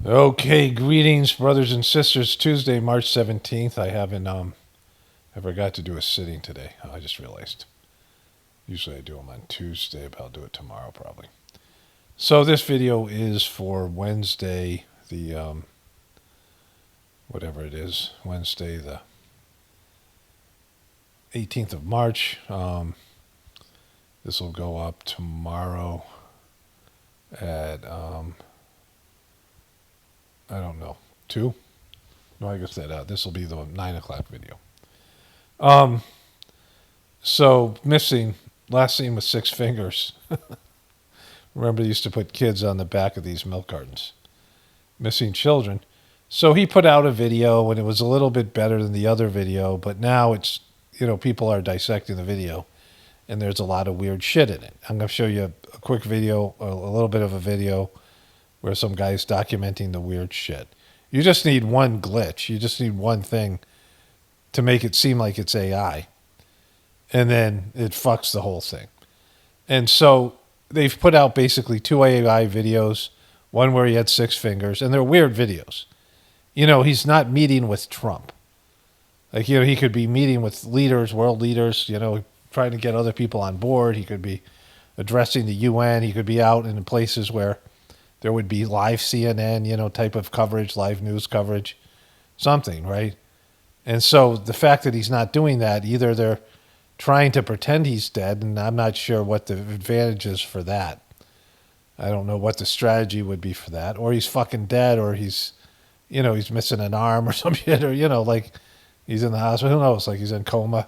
Okay, greetings, brothers and sisters. Tuesday, March 17th. I forgot to do a sitting today. I just realized. Usually I do them on Tuesday, but I'll do it tomorrow probably. So this video is for Wednesday, whatever it is, Wednesday the 18th of March. This will go up tomorrow at, I don't know, 2? No, I guess that this will be the 9 o'clock video. So missing, last seen with 6 fingers. Remember they used to put kids on the back of these milk cartons. Missing children. So he put out a video and it was a little bit better than the other video, but now it's, people are dissecting the video and there's a lot of weird shit in it. I'm going to show you a quick video, a little bit of a video where some guy's documenting the weird shit. You just need one glitch. You just need one thing to make it seem like it's AI. And then it fucks the whole thing. And so they've put out basically 2 AI videos, one where he had 6 fingers, and they're weird videos. He's not meeting with Trump. He could be meeting with leaders, world leaders, trying to get other people on board. He could be addressing the UN. He could be out in places where there would be live CNN, type of coverage, live news coverage, something, right? And so the fact that he's not doing that, either they're trying to pretend he's dead, and I'm not sure what the advantage is for that. I don't know what the strategy would be for that. Or he's fucking dead, or he's missing an arm or some shit, or, he's in the hospital. Who knows? He's in coma.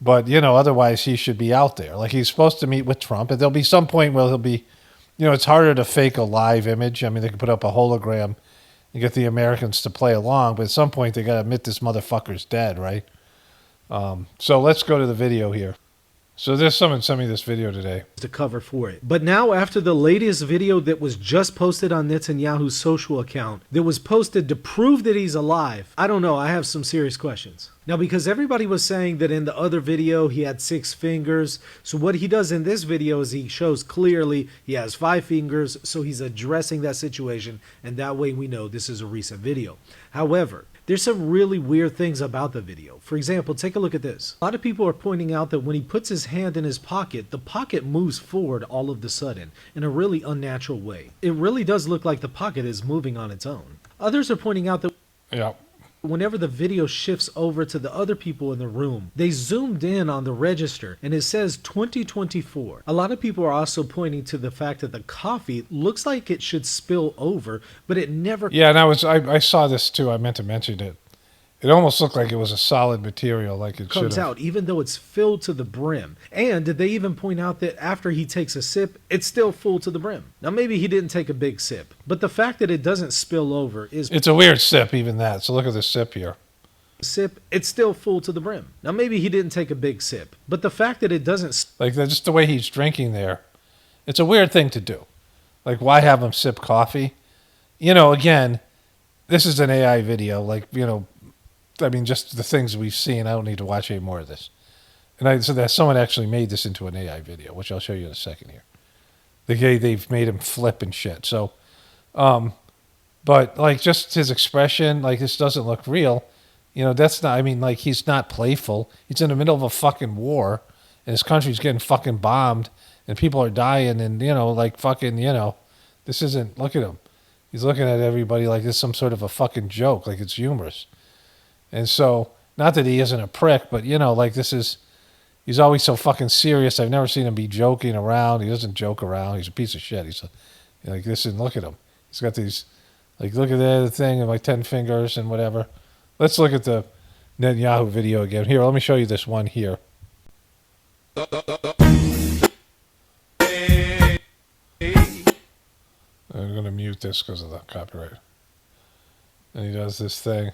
But, otherwise he should be out there. He's supposed to meet with Trump, and there'll be some point where he'll be, it's harder to fake a live image. I mean, they can put up a hologram and get the Americans to play along, but at some point they got to admit this motherfucker's dead, right? So let's go to the video here. So there's someone sent me this video today. To cover for it. But now after the latest video that was just posted on Netanyahu's social account, that was posted to prove that he's alive, I don't know, I have some serious questions. Now, because everybody was saying that in the other video he had 6 fingers, so what he does in this video is he shows clearly he has 5 fingers, so he's addressing that situation, and that way we know this is a recent video. However, there's some really weird things about the video. For example, take a look at this. A lot of people are pointing out that when he puts his hand in his pocket, the pocket moves forward all of a sudden in a really unnatural way. It really does look like the pocket is moving on its own. Others are pointing out that whenever the video shifts over to the other people in the room, they zoomed in on the register and it says 2024. A lot of people are also pointing to the fact that the coffee looks like it should spill over, but it never. Yeah, and I saw this too. I meant to mention it. It almost looked like it was a solid material, like it comes out, even though it's filled to the brim. And they even point out that after he takes a sip, it's still full to the brim. Now, maybe he didn't take a big sip, but the fact that it doesn't spill over is... It's a weird sip, even that. So look at the sip here. Sip, it's still full to the brim. Now, maybe he didn't take a big sip, but the fact that it doesn't... Just the way he's drinking there, it's a weird thing to do. Why have him sip coffee? Again, this is an AI video, just the things we've seen. I don't need to watch any more of this. And so that someone actually made this into an AI video, which I'll show you in a second here. They've made him flip and shit. So, but just his expression, this doesn't look real. That's not, he's not playful. He's in the middle of a fucking war and his country's getting fucking bombed and people are dying and, this isn't, look at him. He's looking at everybody like this is some sort of a fucking joke, like it's humorous. And so, not that he isn't a prick, but, he's always so fucking serious. I've never seen him be joking around. He doesn't joke around. He's a piece of shit. He's this, and look at him. He's got these, look at the thing and 10 fingers and whatever. Let's look at the Netanyahu video again. Here, let me show you this one here. I'm going to mute this because of the copyright. And he does this thing.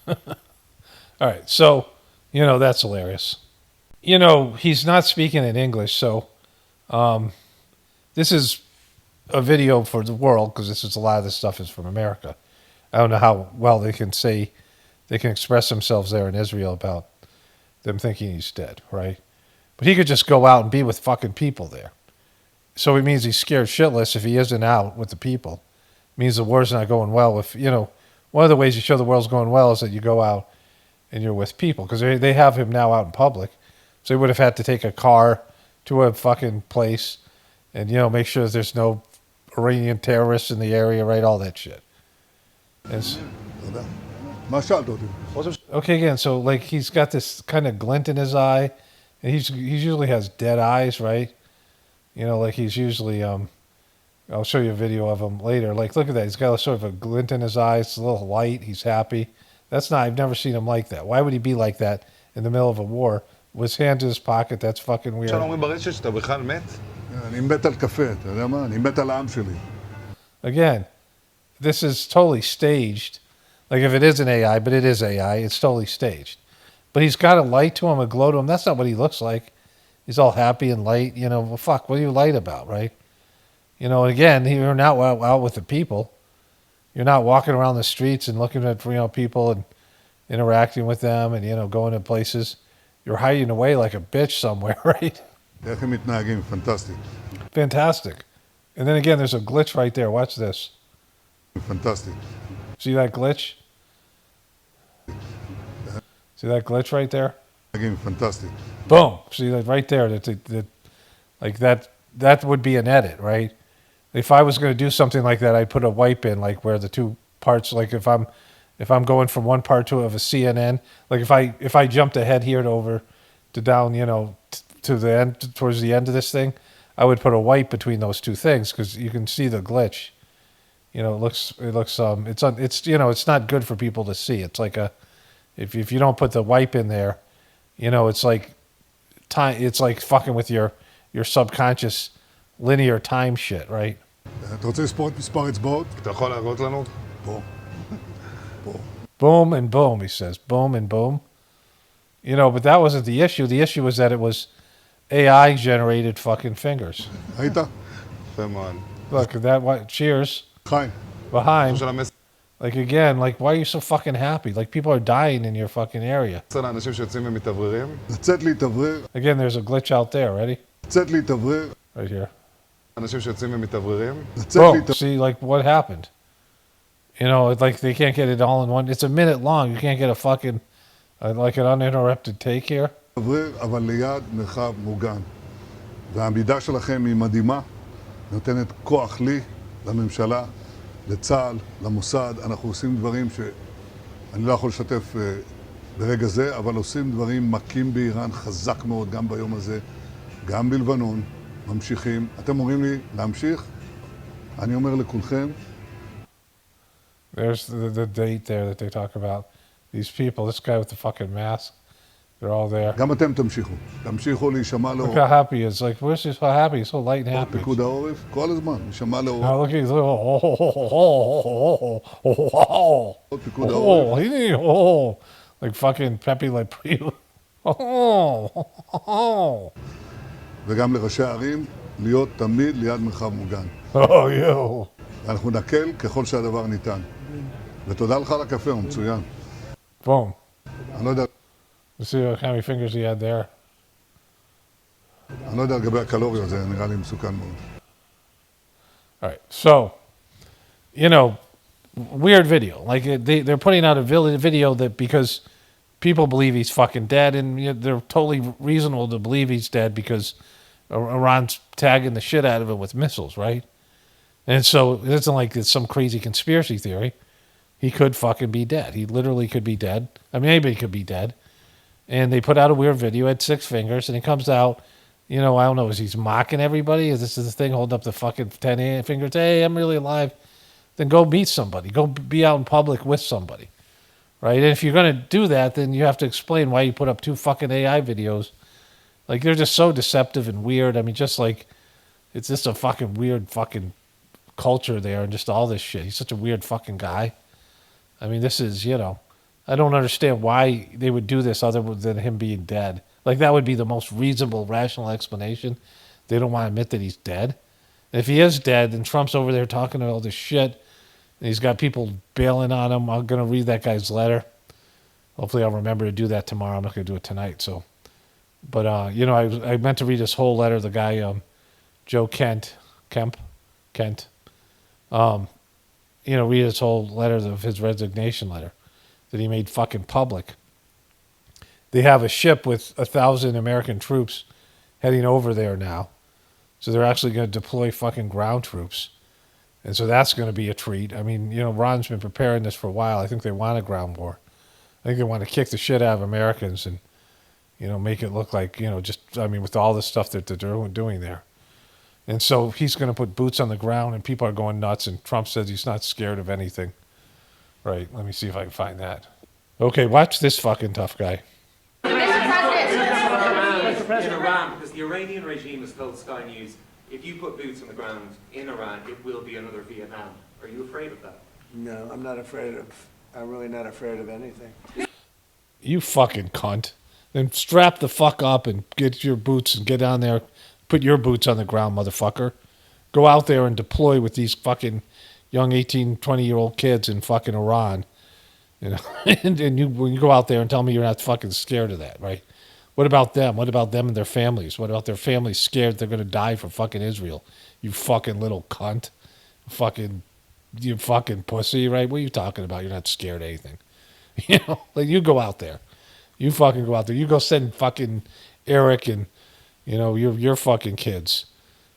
All right, so, that's hilarious. He's not speaking in English, so this is a video for the world because a lot of this stuff is from America. I don't know how well they can express themselves there in Israel about them thinking he's dead, right? But he could just go out and be with fucking people there. So it means he's scared shitless if he isn't out with the people. It means the war's not going well. If, one of the ways you show the world's going well is that you go out and you're with people. Because they have him now out in public. So he would have had to take a car to a fucking place and, make sure that there's no Iranian terrorists in the area, right? All that shit. Okay, again, so like he's got this kind of glint in his eye, and he usually has dead eyes, right? Like he's usually I'll show you a video of him later. Like, look at that, he's got a sort of a glint in his eyes, it's a little light, he's happy. I've never seen him like that. Why would he be like that in the middle of a war with his hands in his pocket? That's fucking weird. Again, this is totally staged. Like if it is an AI, but it is AI, it's totally staged. But he's got a light to him, a glow to him. That's not what he looks like. He's all happy and light. Well, fuck, what are you light about, right? And again, you're not out with the people. You're not walking around the streets and looking at people and interacting with them and going to places. You're hiding away like a bitch somewhere, right? Fantastic. And then again, there's a glitch right there. Watch this. Fantastic. See that glitch? See that glitch right there? Fantastic. Boom. See that right there? That would be an edit, right? If I was going to do something like that, I'd put a wipe in, like where the two parts, like if I'm going from one part of a CNN, like if I jumped ahead here to down, to the end, towards the end of this thing, I would put a wipe between those two things because you can see the glitch. It looks it's not good for people to see. It's like if you don't put the wipe in there, it's like time. It's like fucking with your subconscious linear time shit, right? Boom and boom, he says. Boom and boom. But that wasn't the issue. The issue was that it was AI generated fucking fingers. Look at that. Cheers. Behind. Like again, like why are you so fucking happy? Like people are dying in your fucking area. Again, there's a glitch out there. Ready? Right here. Boom. See, like what happened? Like they can't get it all in one. It's a minute long. You can't get a fucking like an uninterrupted take here. והעמידה שלכם היא מדהימה, נותנת כוח לי, לממשלה, לצה"ל, למוסד. אנחנו עושים דברים שאני לא יכול לשתף ברגע זה, אבל עושים דברים מכים באיראן חזק מאוד גם ביום הזה, גם בלבנון, ממשיכים. אתם אומרים לי להמשיך? אני אומר לכולכם. There's the date there that they talk about. These people, this guy with the fucking mask. They're all there. גם אתם תמשיכו. תמשיכו להישמע לאור. Look how happy he is. Like, where's he so happy? He's so light and happy. פיקוד העורף, כל הזמן, להישמע לאור. Now look, he's פיקוד העורף. Like fucking Pepe Le Pew. וגם לראשי הערים, להיות תמיד ליד מרחב מוגן. ואנחנו נקל ככל שהדבר ניתן. ותודה לך על הקפה, הוא מצוין. Boom. אני לא יודע... You see how many fingers he had there? אני לא יודע לגבי הקלוריות, זה נראה לי מסוכן מאוד. Alright, so, weird video. Like, they're putting out a video that because people believe he's fucking dead, and they're totally reasonable to believe he's dead because Iran's tagging the shit out of him with missiles, right? And so, it isn't like it's some crazy conspiracy theory. He could fucking be dead. He literally could be dead. I mean, anybody could be dead. And they put out a weird video at 6 fingers, and he comes out, I don't know, is he's mocking everybody? Is this the thing, holding up the fucking 10 fingers? Hey, I'm really alive. Then go meet somebody. Go be out in public with somebody, right? And if you're going to do that, then you have to explain why you put up 2 fucking AI videos. Like, they're just so deceptive and weird. I mean, just like, it's just a fucking weird fucking culture there and just all this shit. He's such a weird fucking guy. I mean, this is, I don't understand why they would do this other than him being dead. Like, that would be the most reasonable, rational explanation. They don't want to admit that he's dead. And if he is dead, then Trump's over there talking all this shit, and he's got people bailing on him. I'm going to read that guy's letter. Hopefully I'll remember to do that tomorrow. I'm not going to do it tonight. So, But you know, I meant to read this whole letter. The guy, Joe Kemp, you know, read his whole letter of his resignation letter that he made fucking public. They have a ship with 1,000 American troops heading over there now. So they're actually going to deploy fucking ground troops. And so that's going to be a treat. I mean, you know, Ron's been preparing this for a while. I think they want a ground war. I think they want to kick the shit out of Americans and, you know, make it look like, you know, just, I mean, with all the stuff that they're doing there. And so he's going to put boots on the ground and people are going nuts. And Trump says he's not scared of anything. Right. Let me see if I can find that. Okay, watch this fucking tough guy. Mr. President. In Iran, because the Iranian regime has told Sky News, if you put boots on the ground in Iran, it will be another Vietnam. Are you afraid of that? No, I'm really not afraid of anything. You fucking cunt. Then strap the fuck up and get your boots and get down there. Put your boots on the ground, motherfucker. Go out there and deploy with these fucking young 18, 20-year-old kids in fucking Iran. You know, and you, when you go out there and tell me you're not fucking scared of that, right? What about them? What about them and their families? What about their families scared they're going to die for fucking Israel? You fucking little cunt. You fucking pussy, right? What are you talking about? You're not scared of anything. You know, like you go out there. You fucking go out there. You go send fucking Eric and, you know, your fucking kids.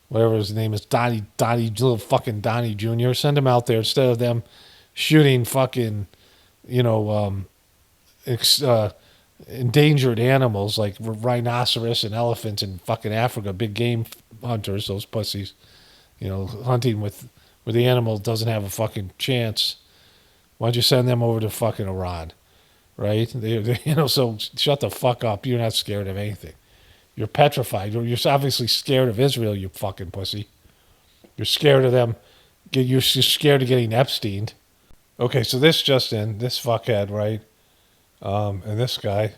Whatever his name is, Donnie, little fucking Donnie Jr. Send him out there instead of them shooting fucking, you know, endangered animals like rhinoceros and elephants in fucking Africa, big game hunters, those pussies, you know, hunting with where the animal doesn't have a fucking chance. Why don't you send them over to fucking Iran, right? They you know, so shut the fuck up. You're not scared of anything. You're petrified. You're obviously scared of Israel, you fucking pussy. You're scared of them. You're scared of getting Epstein. Okay, so this just in, this fuckhead, right? And this guy,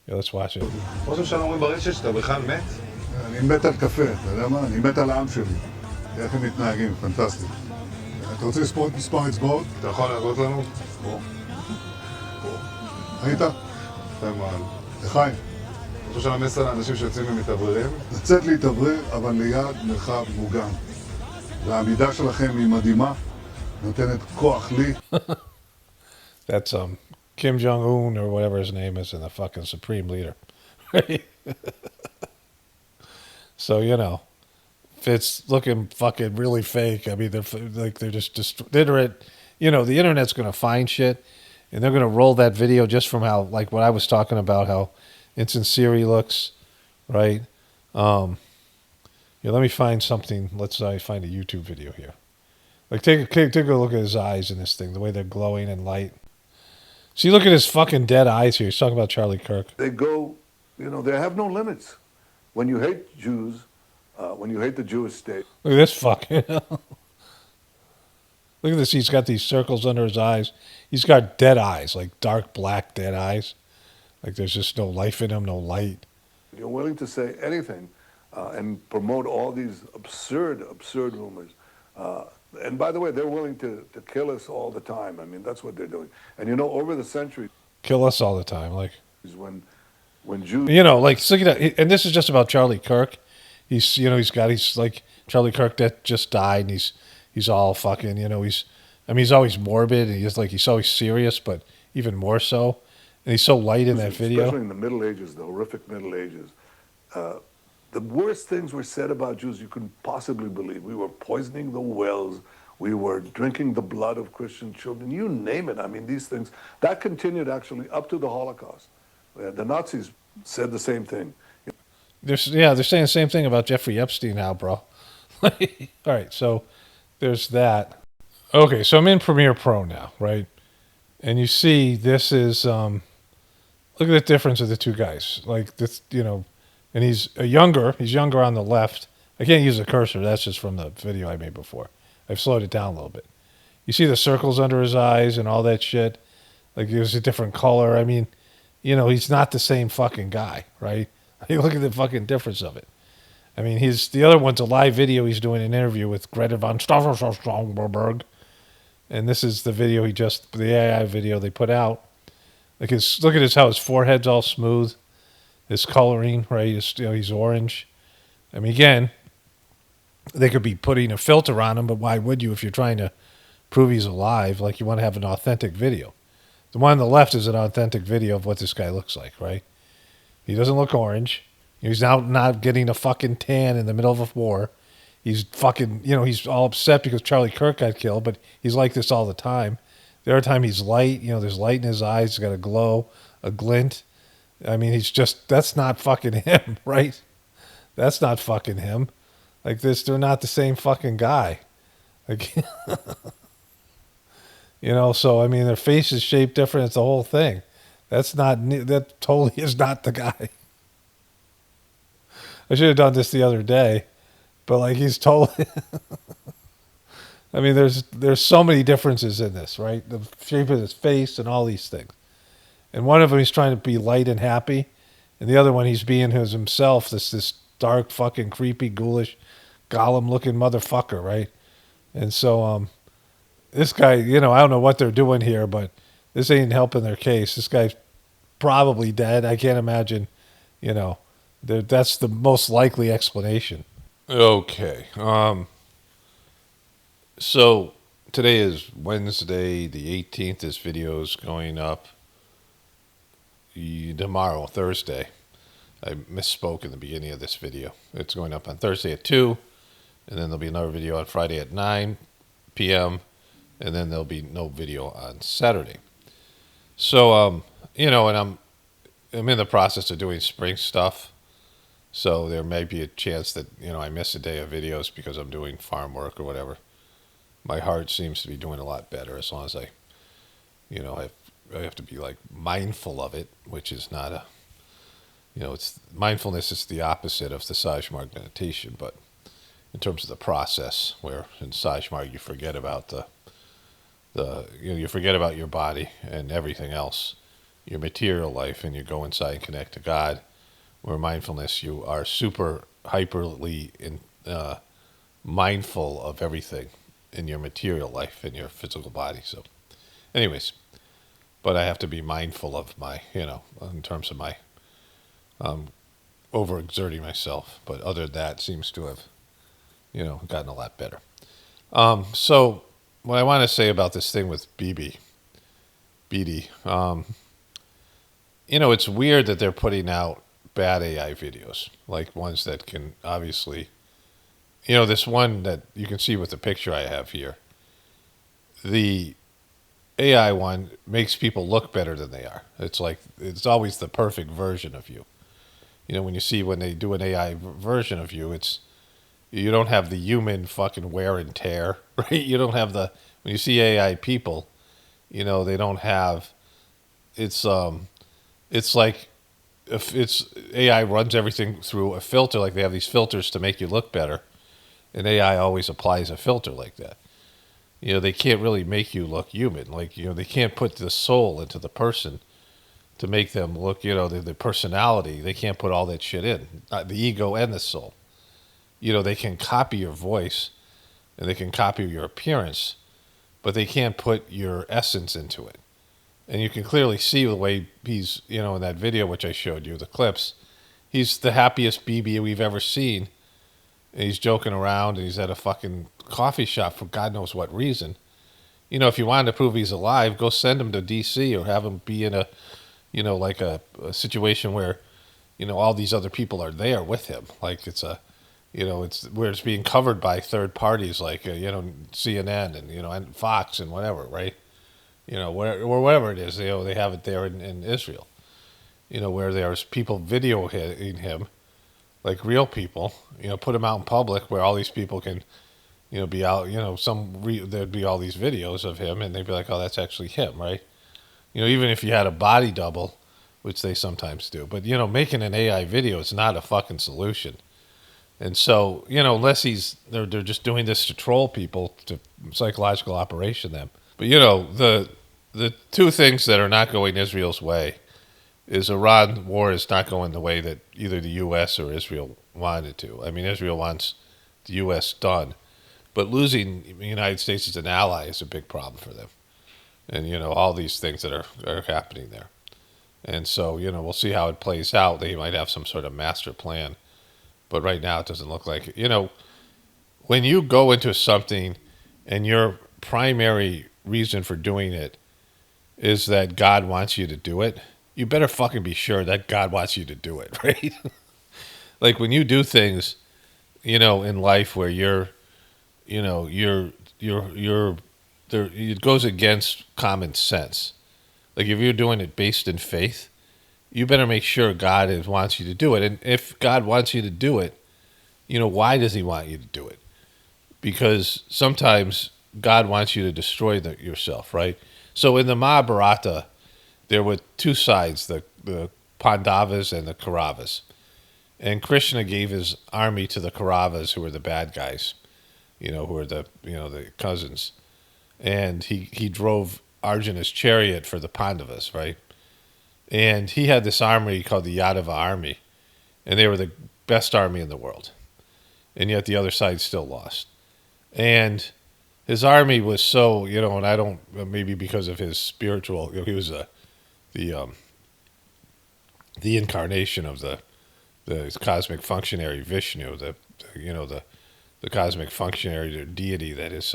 yeah, let's watch it. ראש הממשלה אומרים ברשת שאתה בכלל מת? אני מת על קפה, אתה יודע מה? אני מת על העם שלי. איך הם מתנהגים, פנטסטי. אתה רוצה לספור את מספר אצבעות? אתה יכול להראות לנו? פה. היית? יפה מאוד. לחיים. ראש הממשלה מסר לאנשים שיוצאים ומתאווררים? לצאת להתאוורר, אבל ליד מרחב מוגן. והעמידה שלכם היא מדהימה, נותנת כוח לי. That's Kim Jong-un or whatever his name is, and the fucking supreme leader. So, you know, if it's looking fucking really fake, I mean, they're just illiterate. You know, the internet's going to find shit, and they're going to roll that video just from how, like what I was talking about, how insincere he looks, right? Yeah, let me find something. Let's find a YouTube video here. Like, take a look at his eyes in this thing, the way they're glowing and light. See, look at his fucking dead eyes here. He's talking about Charlie Kirk. They go, you know, they have no limits. When you hate Jews, when you hate the Jewish state. Look at this fuck. Look at this. He's got these circles under his eyes. He's got dead eyes, like dark black dead eyes. Like there's just no life in him, no light. You're willing to say anything and promote all these absurd rumors. And by the way, they're willing to kill us all the time. I mean, that's what they're doing. And you know, over the centuries, Kill us all the time. Like, when Jews, you know, like, look at that. And this is just about Charlie Kirk. He's, you know, he's like Charlie Kirk that just died, and he's all fucking, you know, he's always morbid, and he's always serious, but even more so. And he's so light in that video. especially in the Middle Ages, the horrific Middle Ages, the worst things were said about Jews you couldn't possibly believe. We were poisoning the wells. We were drinking the blood of Christian children. You name it. I mean, these things. That continued actually up to the Holocaust. The Nazis said the same thing. They're saying the same thing about Jeffrey Epstein now, bro. All right, so there's that. Okay, so I'm in Premiere Pro now, right? And you see this is, look at the difference of the two guys. Like this, you know, and he's younger on the left. I can't use the cursor. That's just from the video I made before. I've slowed it down a little bit. You see the circles under his eyes and all that shit. Like there's a different color. I mean, you know, he's not the same fucking guy, right? Look at the fucking difference of it. I mean, the other one's a live video. He's doing an interview with Greta von Stromberg. And this is the video the AI video they put out. Like look at how his forehead's all smooth. his coloring, right? He's orange. I mean, again, they could be putting a filter on him, but why would you if you're trying to prove he's alive? Like, you want to have an authentic video. The one on the left is an authentic video of what this guy looks like, right? He doesn't look orange. He's now not getting a fucking tan in the middle of a war. He's fucking, he's all upset because Charlie Kirk got killed, but he's like this all the time. The other time he's light, there's light in his eyes. He's got a glow, a glint. I mean, that's not fucking him, right? That's not fucking him. Like this, they're not the same fucking guy. Like, so, I mean, their face is shaped different. It's the whole thing. That totally is not the guy. I should have done this the other day, but like, he's totally, I mean, there's so many differences in this, right? The shape of his face and all these things. And one of them he's trying to be light and happy, and the other one he's being himself, this dark, fucking creepy, ghoulish, Gollum-looking motherfucker, right? And so this guy, I don't know what they're doing here, but this ain't helping their case. This guy's probably dead. I can't imagine, that's the most likely explanation. Okay. So today is Wednesday, the 18th. This video is going up tomorrow, Thursday. I misspoke in the beginning of this video. It's going up on Thursday at 2, and then there'll be another video on Friday at 9 p.m., and then there'll be no video on Saturday. So, and I'm in the process of doing spring stuff, so there may be a chance that, I miss a day of videos because I'm doing farm work or whatever. My heart seems to be doing a lot better as long as I have to be like mindful of it, which is not it's mindfulness is the opposite of the Sajmarg meditation, but in terms of the process, where in Sajmarg you forget about you forget about your body and everything else, your material life, and you go inside and connect to God. Where mindfulness, you are super hyperly mindful of everything in your material life, in your physical body. So, anyways, but I have to be mindful of my, in terms of my overexerting myself. But other than that, seems to have, gotten a lot better. So what I want to say about this thing with Bibi, it's weird that they're putting out bad AI videos, like ones that can obviously, this one that you can see with the picture I have here. The AI one makes people look better than they are. It's like, it's always the perfect version of you. When they do an AI version of you, you don't have the human fucking wear and tear, right? You don't have when you see AI people, they don't have, it's like, if AI runs everything through a filter, like they have these filters to make you look better, and AI always applies a filter like that. They can't really make you look human. Like, they can't put the soul into the person to make them look, the personality. They can't put all that shit in, the ego and the soul. They can copy your voice and they can copy your appearance, but they can't put your essence into it. And you can clearly see the way he's, in that video, which I showed you, the clips, he's the happiest Bibi we've ever seen. And he's joking around, and he's at a fucking coffee shop for God knows what reason. If you wanted to prove he's alive, go send him to D.C. or have him be in a, like a situation where, all these other people are there with him. Like it's it's where it's being covered by third parties like, CNN and Fox and whatever, right? Wherever it is, they have it there in Israel, where there's people videoing him, like real people, put him out in public where all these people can, be out, there'd be all these videos of him and they'd be like, oh, that's actually him, right? Even if you had a body double, which they sometimes do, but, making an AI video is not a fucking solution. And so, unless they're just doing this to troll people, to psychological operation them. But, the two things that are not going Israel's way is Iran war is not going the way that either the U.S. or Israel wanted to. I mean, Israel wants the U.S. done, but losing the United States as an ally is a big problem for them. And, all these things that are happening there. And so, we'll see how it plays out. They might have some sort of master plan. But right now, it doesn't look like it. When you go into something and your primary reason for doing it is that God wants you to do it, you better fucking be sure that God wants you to do it, right? Like when you do things, in life where you're there, it goes against common sense. Like if you're doing it based in faith, you better make sure God wants you to do it. And if God wants you to do it, why does he want you to do it? Because sometimes God wants you to destroy yourself, right? So in the Mahabharata, there were two sides, the Pandavas and the Kauravas. And Krishna gave his army to the Kauravas, who were the bad guys, who were the cousins. And he drove Arjuna's chariot for the Pandavas, right? And he had this army called the Yadava army, and they were the best army in the world. And yet the other side still lost. And his army was so, and I don't, maybe because of his spiritual, he was the incarnation of the cosmic functionary Vishnu, the cosmic functionary deity that is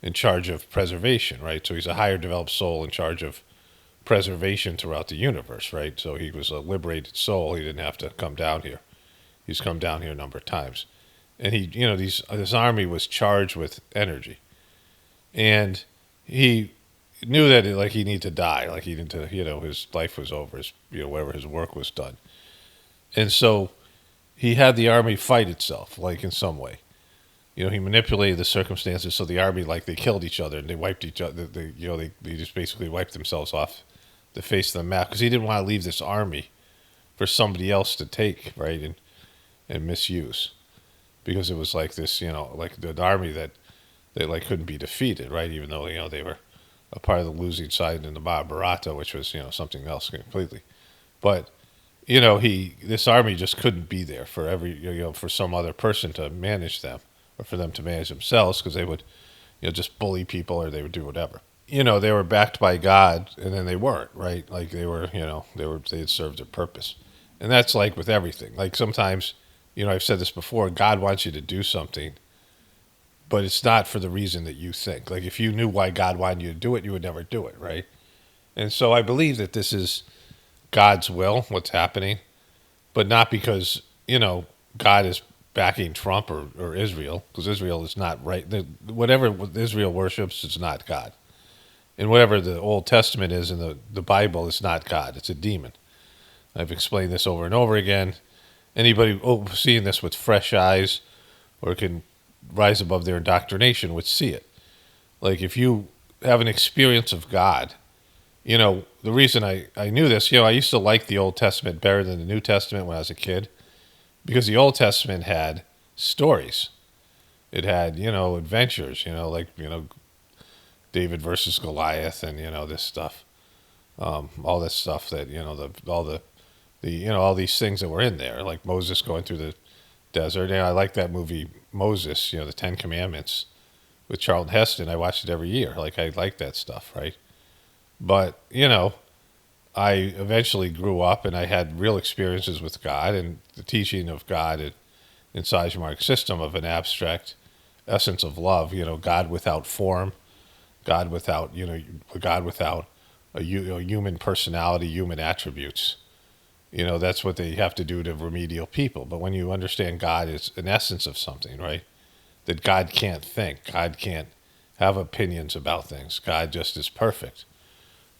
in charge of preservation, right? So he's a higher developed soul in charge of preservation throughout the universe, right? So he was a liberated soul. He didn't have to come down here. He's come down here a number of times. And this army was charged with energy. And he knew that he needed to die, like he needed to, his life was over, his, whatever his work was done. And so he had the army fight itself, like in some way. He manipulated the circumstances so the army, like they killed each other and they wiped each other. They just basically wiped themselves off the face of the map because he didn't want to leave this army for somebody else to take, right, and misuse, because it was like this, like the army that they like couldn't be defeated, right, even though they were a part of the losing side in the Mahabharata, which was something else completely, but. This army just couldn't be there for for some other person to manage them or for them to manage themselves because they would, just bully people or they would do whatever. They were backed by God and then they weren't, right? Like they had served their purpose. And that's like with everything. Like sometimes, I've said this before, God wants you to do something, but it's not for the reason that you think. Like if you knew why God wanted you to do it, you would never do it, right? And so I believe that this is God's will, what's happening, but not because, God is backing Trump or Israel, because Israel is not right. Whatever Israel worships is not God. And whatever the Old Testament is in the Bible is not God. It's a demon. I've explained this over and over again. Anybody seeing this with fresh eyes or can rise above their indoctrination would see it. Like if you have an experience of God, the reason I knew this, I used to like the Old Testament better than the New Testament when I was a kid because the Old Testament had stories. It had, adventures, David versus Goliath and, this stuff. All this stuff that, all these things that were in there, like Moses going through the desert. And I like that movie, Moses, the Ten Commandments with Charlton Heston. I watched it every year. Like I like that stuff, right? But, I eventually grew up and I had real experiences with God and the teaching of God inside Mark's system of an abstract essence of love, God without form, God without, God without a human personality, human attributes. That's what they have to do to remedial people. But when you understand God is an essence of something, right, that God can't think, God can't have opinions about things, God just is perfect.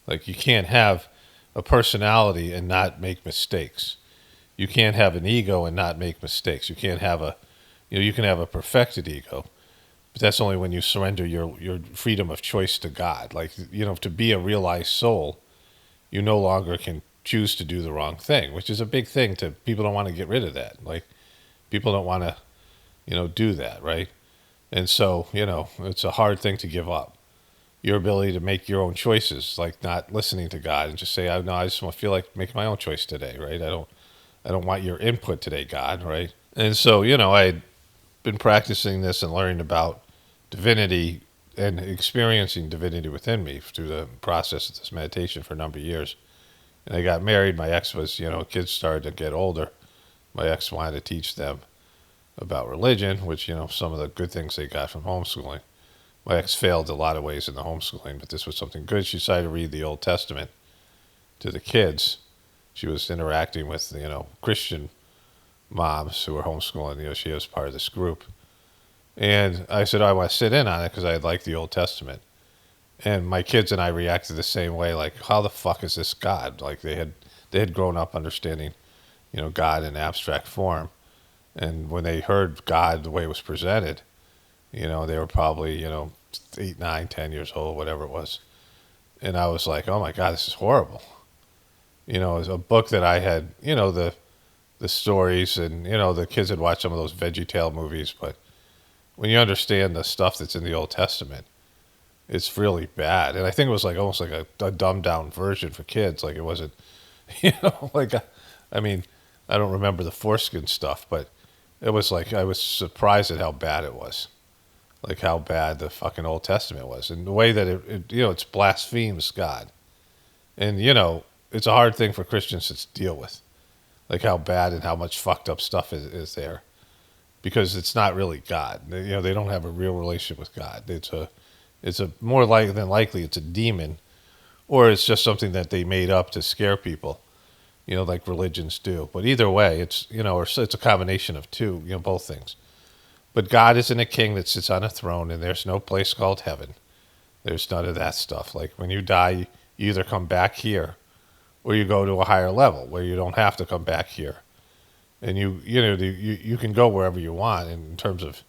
Like you can't have a personality and not make mistakes. You can't have an ego and not make mistakes. You can't have you can have a perfected ego, but that's only when you surrender your freedom of choice to God. Like, to be a realized soul, you no longer can choose to do the wrong thing, which is a big thing people don't want to get rid of that. Like people don't want to, do that. Right. And so, it's a hard thing to give up. Your ability to make your own choices, like not listening to God and just say, "No, I just feel like making my own choice today," right? I don't want your input today, God, right? And so, I'd been practicing this and learning about divinity and experiencing divinity within me through the process of this meditation for a number of years. And I got married. My ex was, kids started to get older. My ex wanted to teach them about religion, which, some of the good things they got from homeschooling. My ex failed a lot of ways in the homeschooling, but this was something good. She decided to read the Old Testament to the kids. She was interacting with, Christian moms who were homeschooling. She was part of this group. And I said, I want to sit in on it because I like the Old Testament. And my kids and I reacted the same way, like, how the fuck is this God? Like they had grown up understanding, God in abstract form. And when they heard God the way it was presented, they were probably, 8, 9, 10 years old, whatever it was. And I was like, oh my God, this is horrible. It was a book that I had, the stories and, the kids had watched some of those VeggieTale movies. But when you understand the stuff that's in the Old Testament, it's really bad. And I think it was like almost like a dumbed down version for kids. Like it wasn't, I don't remember the foreskin stuff, but it was like I was surprised at how bad it was. Like how bad the fucking Old Testament was. And the way that it's blasphemes God. And, it's a hard thing for Christians to deal with. Like how bad and how much fucked up stuff is there. Because it's not really God. They don't have a real relationship with God. It's a more than likely it's a demon, or it's just something that they made up to scare people, like religions do. But either way, it's it's a combination of two, both things. But God isn't a king that sits on a throne, and there's no place called heaven. There's none of that stuff. Like when you die, you either come back here, or you go to a higher level where you don't have to come back here, and you can go wherever you want in terms of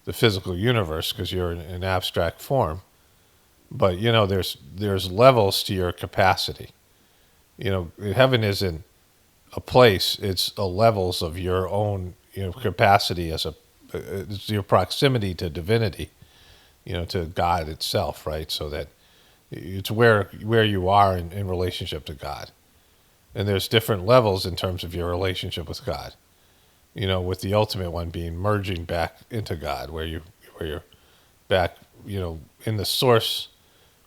the physical universe because you're in an abstract form. But there's levels to your capacity. Heaven isn't a place; it's a levels of your own capacity it's your proximity to divinity, to God itself, right? So that it's where you are in relationship to God, and there's different levels in terms of your relationship with God. With the ultimate one being merging back into God, where you're back, in the source,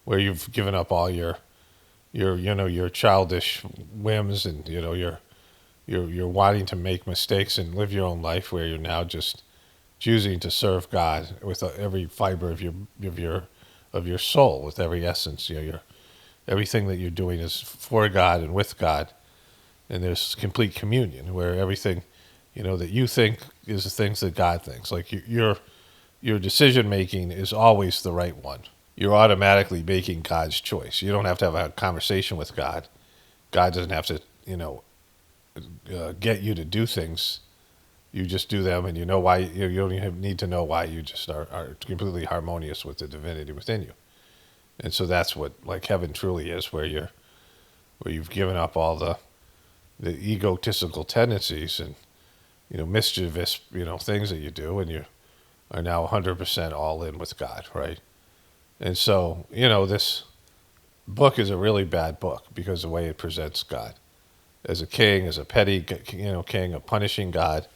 where you've given up all your childish whims and you're wanting to make mistakes and live your own life, where you're now just choosing to serve God with every fiber of your soul, with every essence. Everything that you're doing is for God and with God, and there's complete communion where everything that you think is the things that God thinks. Like your decision making is always the right one. You're automatically making God's choice. You don't have to have a conversation with God. God doesn't have to, get you to do things. You just do them, and you know why. You don't even need to know why. You just are completely harmonious with the divinity within you. And so that's what like heaven truly is, where you've given up all the egotistical tendencies and mischievous, things that you do, and you are now 100% all in with God, right? And so, this book is a really bad book because of the way it presents God as a king, as a petty, king, a punishing God,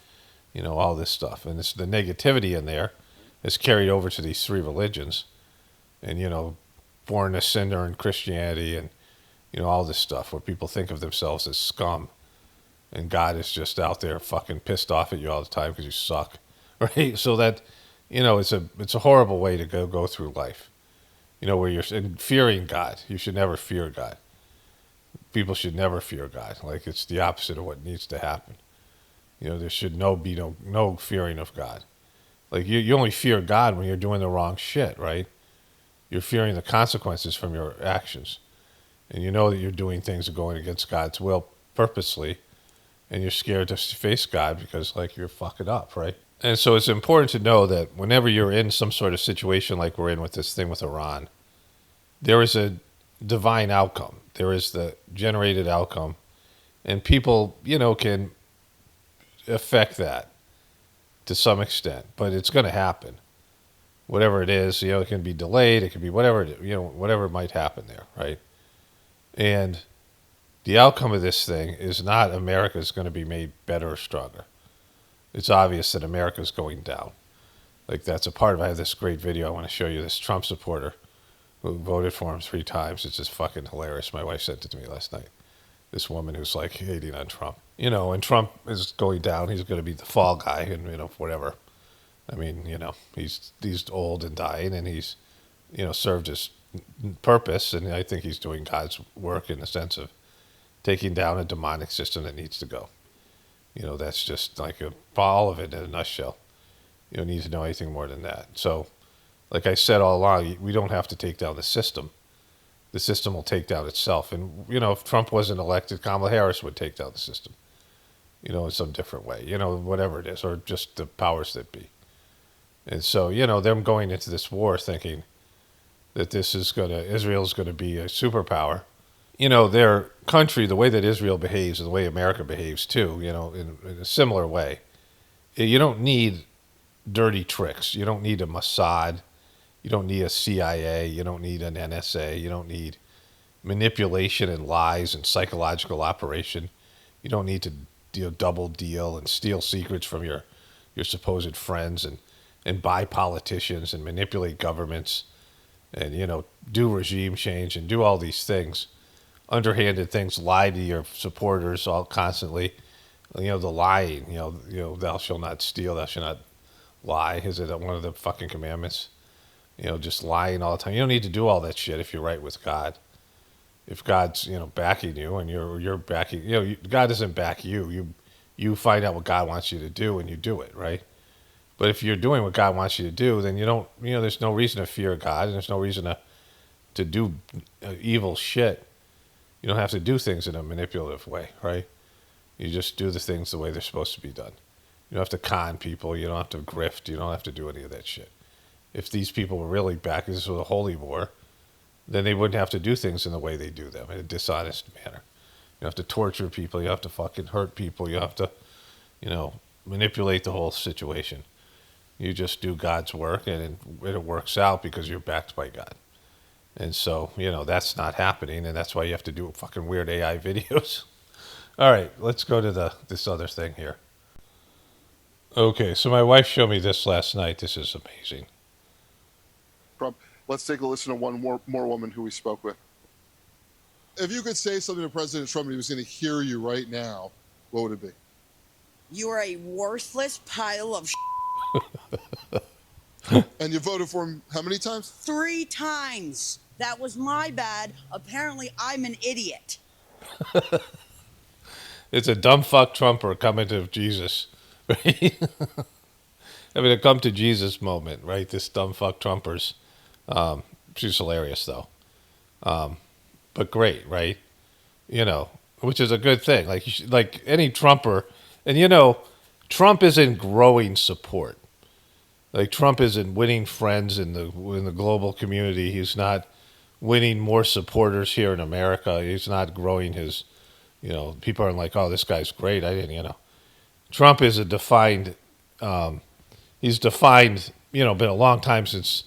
all this stuff. And it's the negativity in there is carried over to these three religions, and, born a sinner in Christianity and, all this stuff where people think of themselves as scum. And God is just out there fucking pissed off at you all the time because you suck, right? So that, it's a horrible way to go through life, where you're fearing God. You should never fear God. People should never fear God. Like it's the opposite of what needs to happen. There should be no fearing of God. Like you only fear God when you're doing the wrong shit, right? You're fearing the consequences from your actions, and you know that you're doing things that are going against God's will purposely. And you're scared to face God because, like, you're fucking up, right? And so it's important to know that whenever you're in some sort of situation like we're in with this thing with Iran, there is a divine outcome. There is the generated outcome. And people, can affect that to some extent. But it's going to happen. Whatever it is, it can be delayed. It can be whatever, whatever might happen there, right? And the outcome of this thing is not America's going to be made better or stronger. It's obvious that America's going down. Like that's a part of, I have this great video I want to show you, this Trump supporter who voted for him 3 times. It's just fucking hilarious. My wife sent it to me last night. This woman who's like hating on Trump. You know, and Trump is going down. He's going to be the fall guy, and whatever. I mean, he's old and dying, and he's served his purpose, and I think he's doing God's work in the sense of taking down a demonic system that needs to go. That's just like all of it in a nutshell. You don't need to know anything more than that. So, like I said all along, we don't have to take down the system. The system will take down itself. And, if Trump wasn't elected, Kamala Harris would take down the system, in some different way, whatever it is, or just the powers that be. And so, them going into this war thinking that Israel's going to be a superpower. Their country, the way that Israel behaves and the way America behaves too, in a similar way. You don't need dirty tricks. You don't need a Mossad. You don't need a CIA. You don't need an NSA. You don't need manipulation and lies and psychological operation. You don't need to double deal and steal secrets from your supposed friends and buy politicians and manipulate governments and, do regime change and do all these things, underhanded things, lie to your supporters all constantly. The lying, thou shalt not steal, thou shalt not lie. Is it one of the fucking commandments? Just lying all the time. You don't need to do all that shit if you're right with God. If God's, backing you and you're backing, God doesn't back you. You find out what God wants you to do and you do it, right? But if you're doing what God wants you to do, then you don't, there's no reason to fear God, and there's no reason to do evil shit. You don't have to do things in a manipulative way, right? You just do the things the way they're supposed to be done. You don't have to con people. You don't have to grift. You don't have to do any of that shit. If these people were really back, this was a holy war, then they wouldn't have to do things in the way they do them, in a dishonest manner. You have to torture people. You have to fucking hurt people. You have to, manipulate the whole situation. You just do God's work, and it works out because you're backed by God. And so, that's not happening, and that's why you have to do fucking weird AI videos. All right, let's go to this other thing here. Okay, so my wife showed me this last night. This is amazing. Let's take a listen to one more woman who we spoke with. If you could say something to President Trump and he was going to hear you right now, what would it be? You are a worthless pile of And you voted for him how many times? 3 times. That was my bad. Apparently, I'm an idiot. It's a dumb fuck Trumper coming to Jesus, right? A come to Jesus moment, right? This dumb fuck Trumpers. She's hilarious though. But great, right? Which is a good thing. Like any Trumper, and Trump isn't growing support. Like Trump isn't winning friends in the global community. He's not winning more supporters here in America. He's not growing his, people aren't like, oh, this guy's great. I didn't. Trump is a defined. He's defined. Been a long time since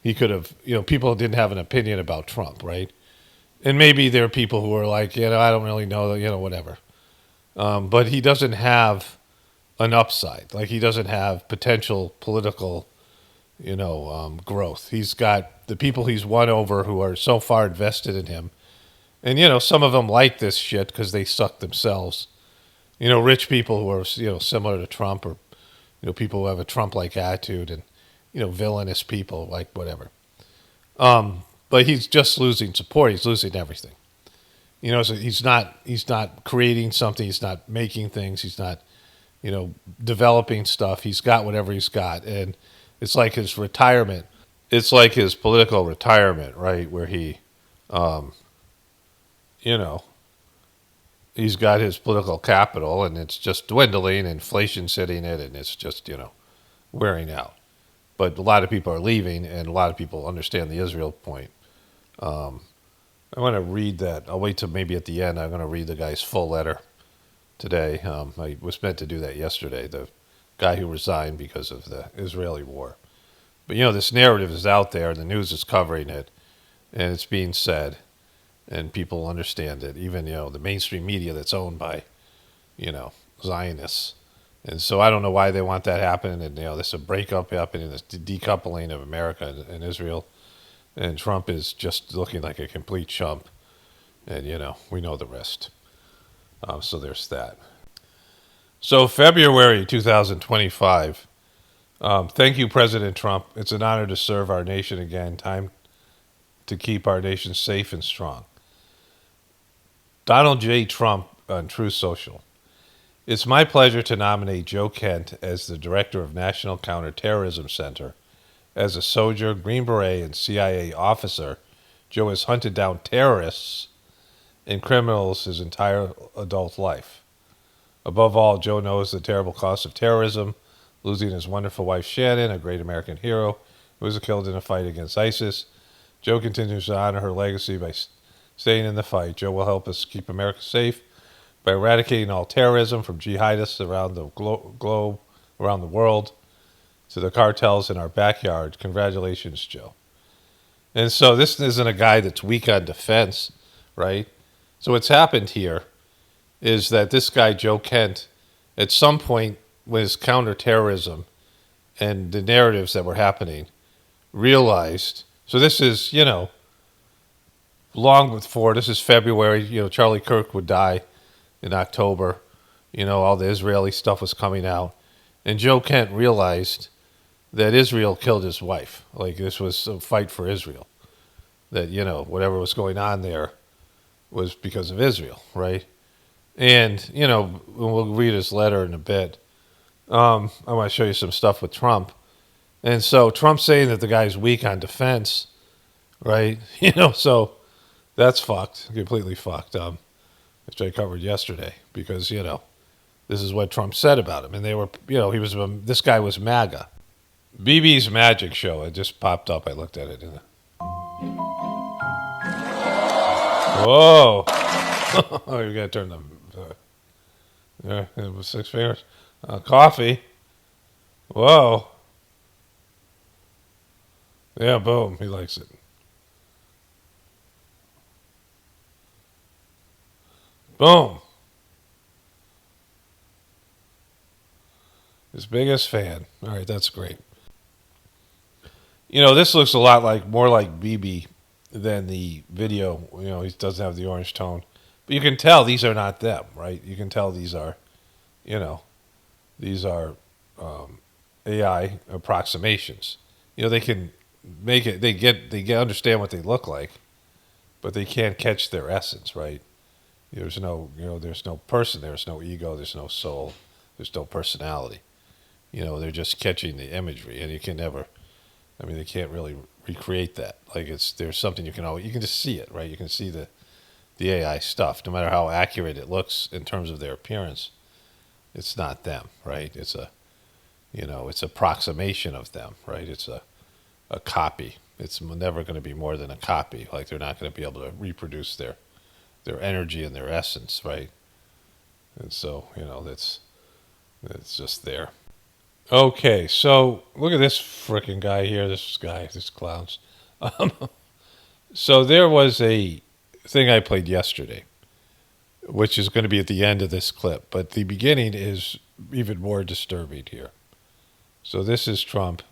he could have. People didn't have an opinion about Trump, right? And maybe there are people who are like, I don't really know, whatever. But he doesn't have an upside. Like he doesn't have potential political, growth. He's got the people he's won over who are so far invested in him. And, some of them like this shit because they suck themselves. Rich people who are, similar to Trump, or, people who have a Trump-like attitude, and, villainous people, like whatever. But he's just losing support. He's losing everything. So he's not creating something. He's not making things. He's not, developing stuff. He's got whatever he's got. And it's like his retirement. It's like his political retirement, right? Where he, he's got his political capital and it's just dwindling, inflation sitting it, and it's just, wearing out. But a lot of people are leaving, and a lot of people understand the Israel point. I want to read that. I'll wait till maybe at the end. I'm going to read the guy's full letter today. I was meant to do that yesterday, the guy who resigned because of the Israeli war. But, this narrative is out there, and the news is covering it, and it's being said, and people understand it. Even, the mainstream media that's owned by, Zionists. And so I don't know why they want that happening, and, there's a breakup happening, this decoupling of America and Israel, and Trump is just looking like a complete chump, and, we know the rest. So there's that. So February 2025. Thank you, President Trump. It's an honor to serve our nation again. Time to keep our nation safe and strong. Donald J. Trump on Truth Social. It's my pleasure to nominate Joe Kent as the Director of National Counterterrorism Center. As a soldier, Green Beret, and CIA officer, Joe has hunted down terrorists and criminals his entire adult life. Above all, Joe knows the terrible cost of terrorism, losing his wonderful wife Shannon, a great American hero who was killed in a fight against ISIS. Joe continues to honor her legacy by staying in the fight. Joe will help us keep America safe by eradicating all terrorism from jihadists around the globe, around the world, to the cartels in our backyard. Congratulations, Joe. And so this isn't a guy that's weak on defense, right? So what's happened here is that this guy, Joe Kent, at some point when his counterterrorism and the narratives that were happening, realized, so this is, long before, this is February, Charlie Kirk would die in October, all the Israeli stuff was coming out. And Joe Kent realized that Israel killed his wife. Like, this was a fight for Israel. That, whatever was going on there was because of Israel, right? And, we'll read his letter in a bit. I want to show you some stuff with Trump. And so Trump's saying that the guy's weak on defense, right? So that's fucked, completely fucked. Which I covered yesterday because, this is what Trump said about him. And they were, this guy was MAGA. Bibi's magic show. It just popped up. I looked at it. Whoa. Oh, you got to turn them. Yeah, it was 6 fingers. Coffee. Whoa. Yeah, boom. He likes it. Boom. His biggest fan. All right, that's great. This looks a lot more like Bibi than the video. He doesn't have the orange tone. But you can tell these are not them, right? You can tell these are, AI approximations. They can make it, they understand what they look like, but they can't catch their essence, right? There's no, there's no person, there's no ego, there's no soul, there's no personality. They're just catching the imagery, and you can never, they can't really recreate that. Like, there's something you can just see it, right? You can see the AI stuff, no matter how accurate it looks in terms of their appearance. It's not them, right? It's a, it's an approximation of them, right? It's a copy. It's never going to be more than a copy. Like, they're not going to be able to reproduce their energy and their essence, right? And so, that's just there. Okay, so look at this frickin' guy here. This clowns. So there was a thing I played yesterday, which is going to be at the end of this clip, but the beginning is even more disturbing here. So this is Trump.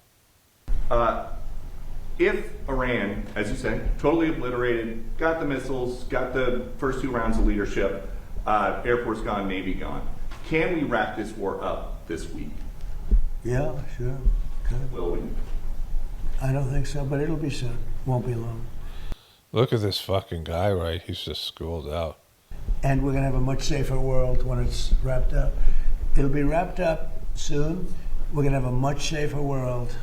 If Iran, as you said, totally obliterated, got the missiles, got the first 2 rounds of leadership, Air Force gone, Navy gone, can we wrap this war up this week? Yeah, sure. Good. Will we? I don't think so, but it'll be soon. Won't be long. Look at this fucking guy, right? He's just schooled out. And we're going to have a much safer world when it's wrapped up. It'll be wrapped up soon. We're going to have a much safer world.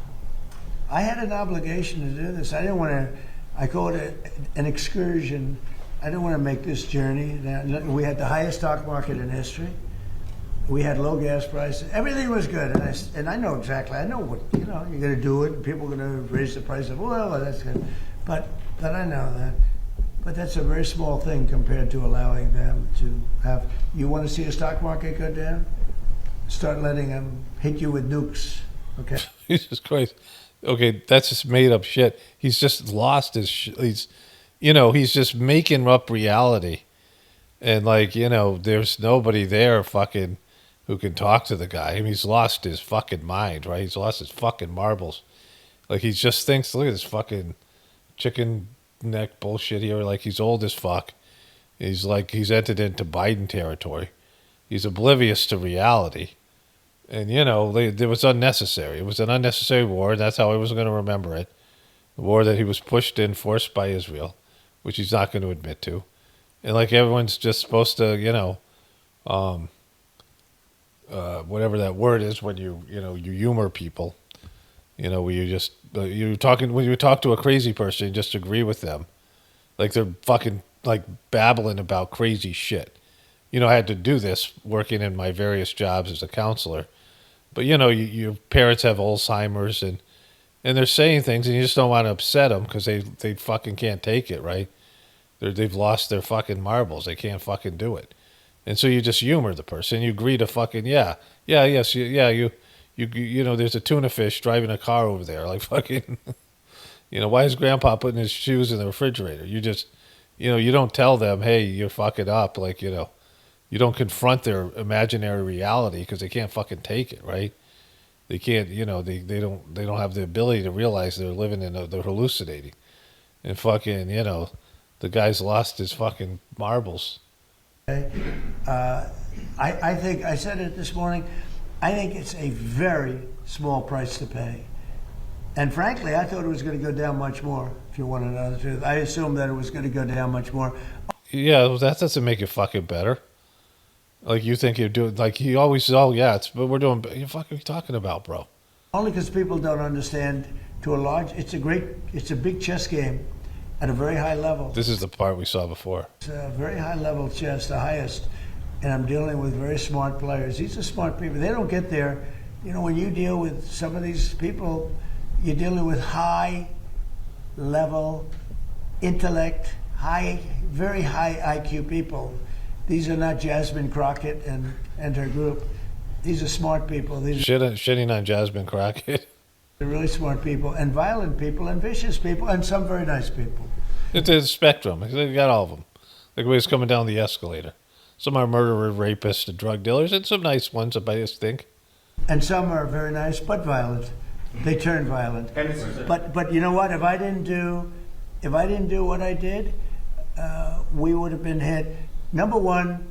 I had an obligation to do this. I didn't want to, I call it an excursion. I didn't want to make this journey. We had the highest stock market in history. We had low gas prices. Everything was good. And I know exactly, I know what, you're going to do it. People are going to raise the price of oil. That's good. But I know that. But that's a very small thing compared to allowing them to have, you want to see a stock market go down? Start letting them hit you with nukes, okay? Jesus Christ. Okay, that's just made up shit. He's just lost his he's just making up reality. And there's nobody there fucking who can talk to the guy. He's lost his fucking mind, right? He's lost his fucking marbles. Like, he just thinks, look at this fucking chicken neck bullshit here. Like, he's old as fuck. He's entered into Biden territory. He's oblivious to reality. And, it was unnecessary. It was an unnecessary war. That's how I was going to remember it. The war that he was pushed in, forced by Israel, which he's not going to admit to. And everyone's just supposed to, whatever that word is when you humor people, where you just, when you talk to a crazy person, you just agree with them. They're fucking, babbling about crazy shit. I had to do this working in my various jobs as a counselor. But, your parents have Alzheimer's and they're saying things and you just don't want to upset them because they fucking can't take it, right? They've lost their fucking marbles. They can't fucking do it. And so you just humor the person. You agree to fucking, there's a tuna fish driving a car over there. Fucking, why is grandpa putting his shoes in the refrigerator? You just, you don't tell them, hey, you're fucking up. You don't confront their imaginary reality because they can't fucking take it, right? They can't, they don't have the ability to realize they're living they're hallucinating. And fucking, the guy's lost his fucking marbles. I think, I said it this morning, I think it's a very small price to pay. And frankly, I thought it was going to go down much more, if you want to know the truth. I assumed that it was going to go down much more. Yeah, well, that doesn't make it fucking better. You think you're doing, he always says, oh yeah, but we're doing, what the fuck are you talking about, bro? Only because people don't understand it's a big chess game at a very high level. This is the part we saw before. It's a very high level chess, the highest. And I'm dealing with very smart players. These are smart people. They don't get there. When you deal with some of these people, you're dealing with high level intellect, very high IQ people. These are not Jasmine Crockett and her group. These are smart people. Shitting on Jasmine Crockett. They're really smart people and violent people and vicious people and some very nice people. It's a spectrum. They got all of them. Everybody's coming down the escalator. Some are murderers, rapists, and drug dealers, and some nice ones, I just think. And some are very nice but violent. They turn violent. But you know what? If I didn't do what I did, we would have been hit. Number one,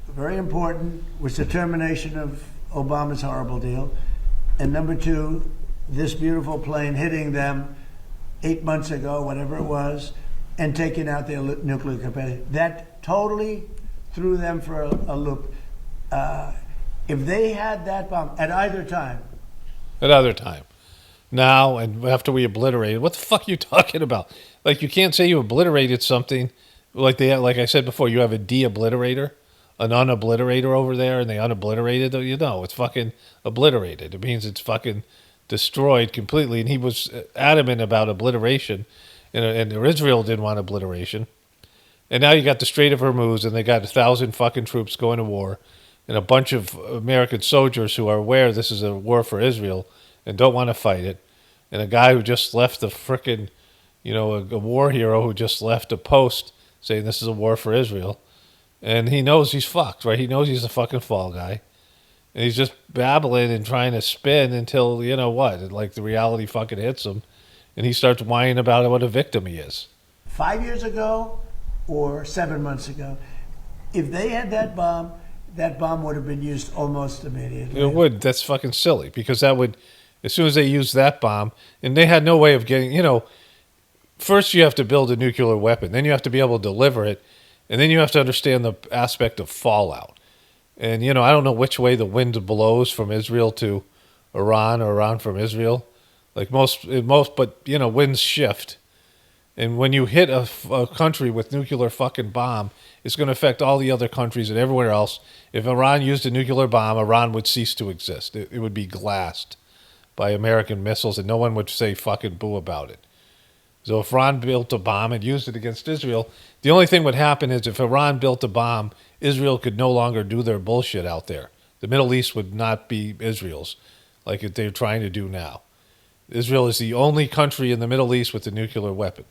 very important, was the termination of Obama's horrible deal. And number two, this beautiful plane hitting them 8 months ago, whatever it was, and taking out their nuclear capacity. That totally threw them for a loop. If they had that bomb at either time. Now, and after we obliterated, what the fuck are you talking about? You can't say you obliterated something. Like I said before, you have a de-obliterator, an unobliterator over there, and they unobliterated. It's fucking obliterated. It means it's fucking destroyed completely. And he was adamant about obliteration, and Israel didn't want obliteration. And now you got the Strait of Hormuz, and they got 1,000 fucking troops going to war, and a bunch of American soldiers who are aware this is a war for Israel and don't want to fight it, and a guy who just left the frickin', a war hero who just left a post saying this is a war for Israel. And he knows he's fucked, right? He knows he's a fucking fall guy. And he's just babbling and trying to spin until, the reality fucking hits him. And he starts whining about what a victim he is. 5 years ago or 7 months ago, if they had that bomb would have been used almost immediately. It would. That's fucking silly. Because that would, as soon as they used that bomb, and they had no way of getting, first you have to build a nuclear weapon. Then you have to be able to deliver it. And then you have to understand the aspect of fallout. And, I don't know which way the wind blows from Israel to Iran or Iran from Israel. But, winds shift. And when you hit a country with nuclear fucking bomb, it's going to affect all the other countries and everywhere else. If Iran used a nuclear bomb, Iran would cease to exist. It would be glassed by American missiles, and no one would say fucking boo about it. So if Iran built a bomb and used it against Israel, the only thing would happen is if Iran built a bomb, Israel could no longer do their bullshit out there. The Middle East would not be Israel's like they're trying to do now. Israel is the only country in the Middle East with a nuclear weapon.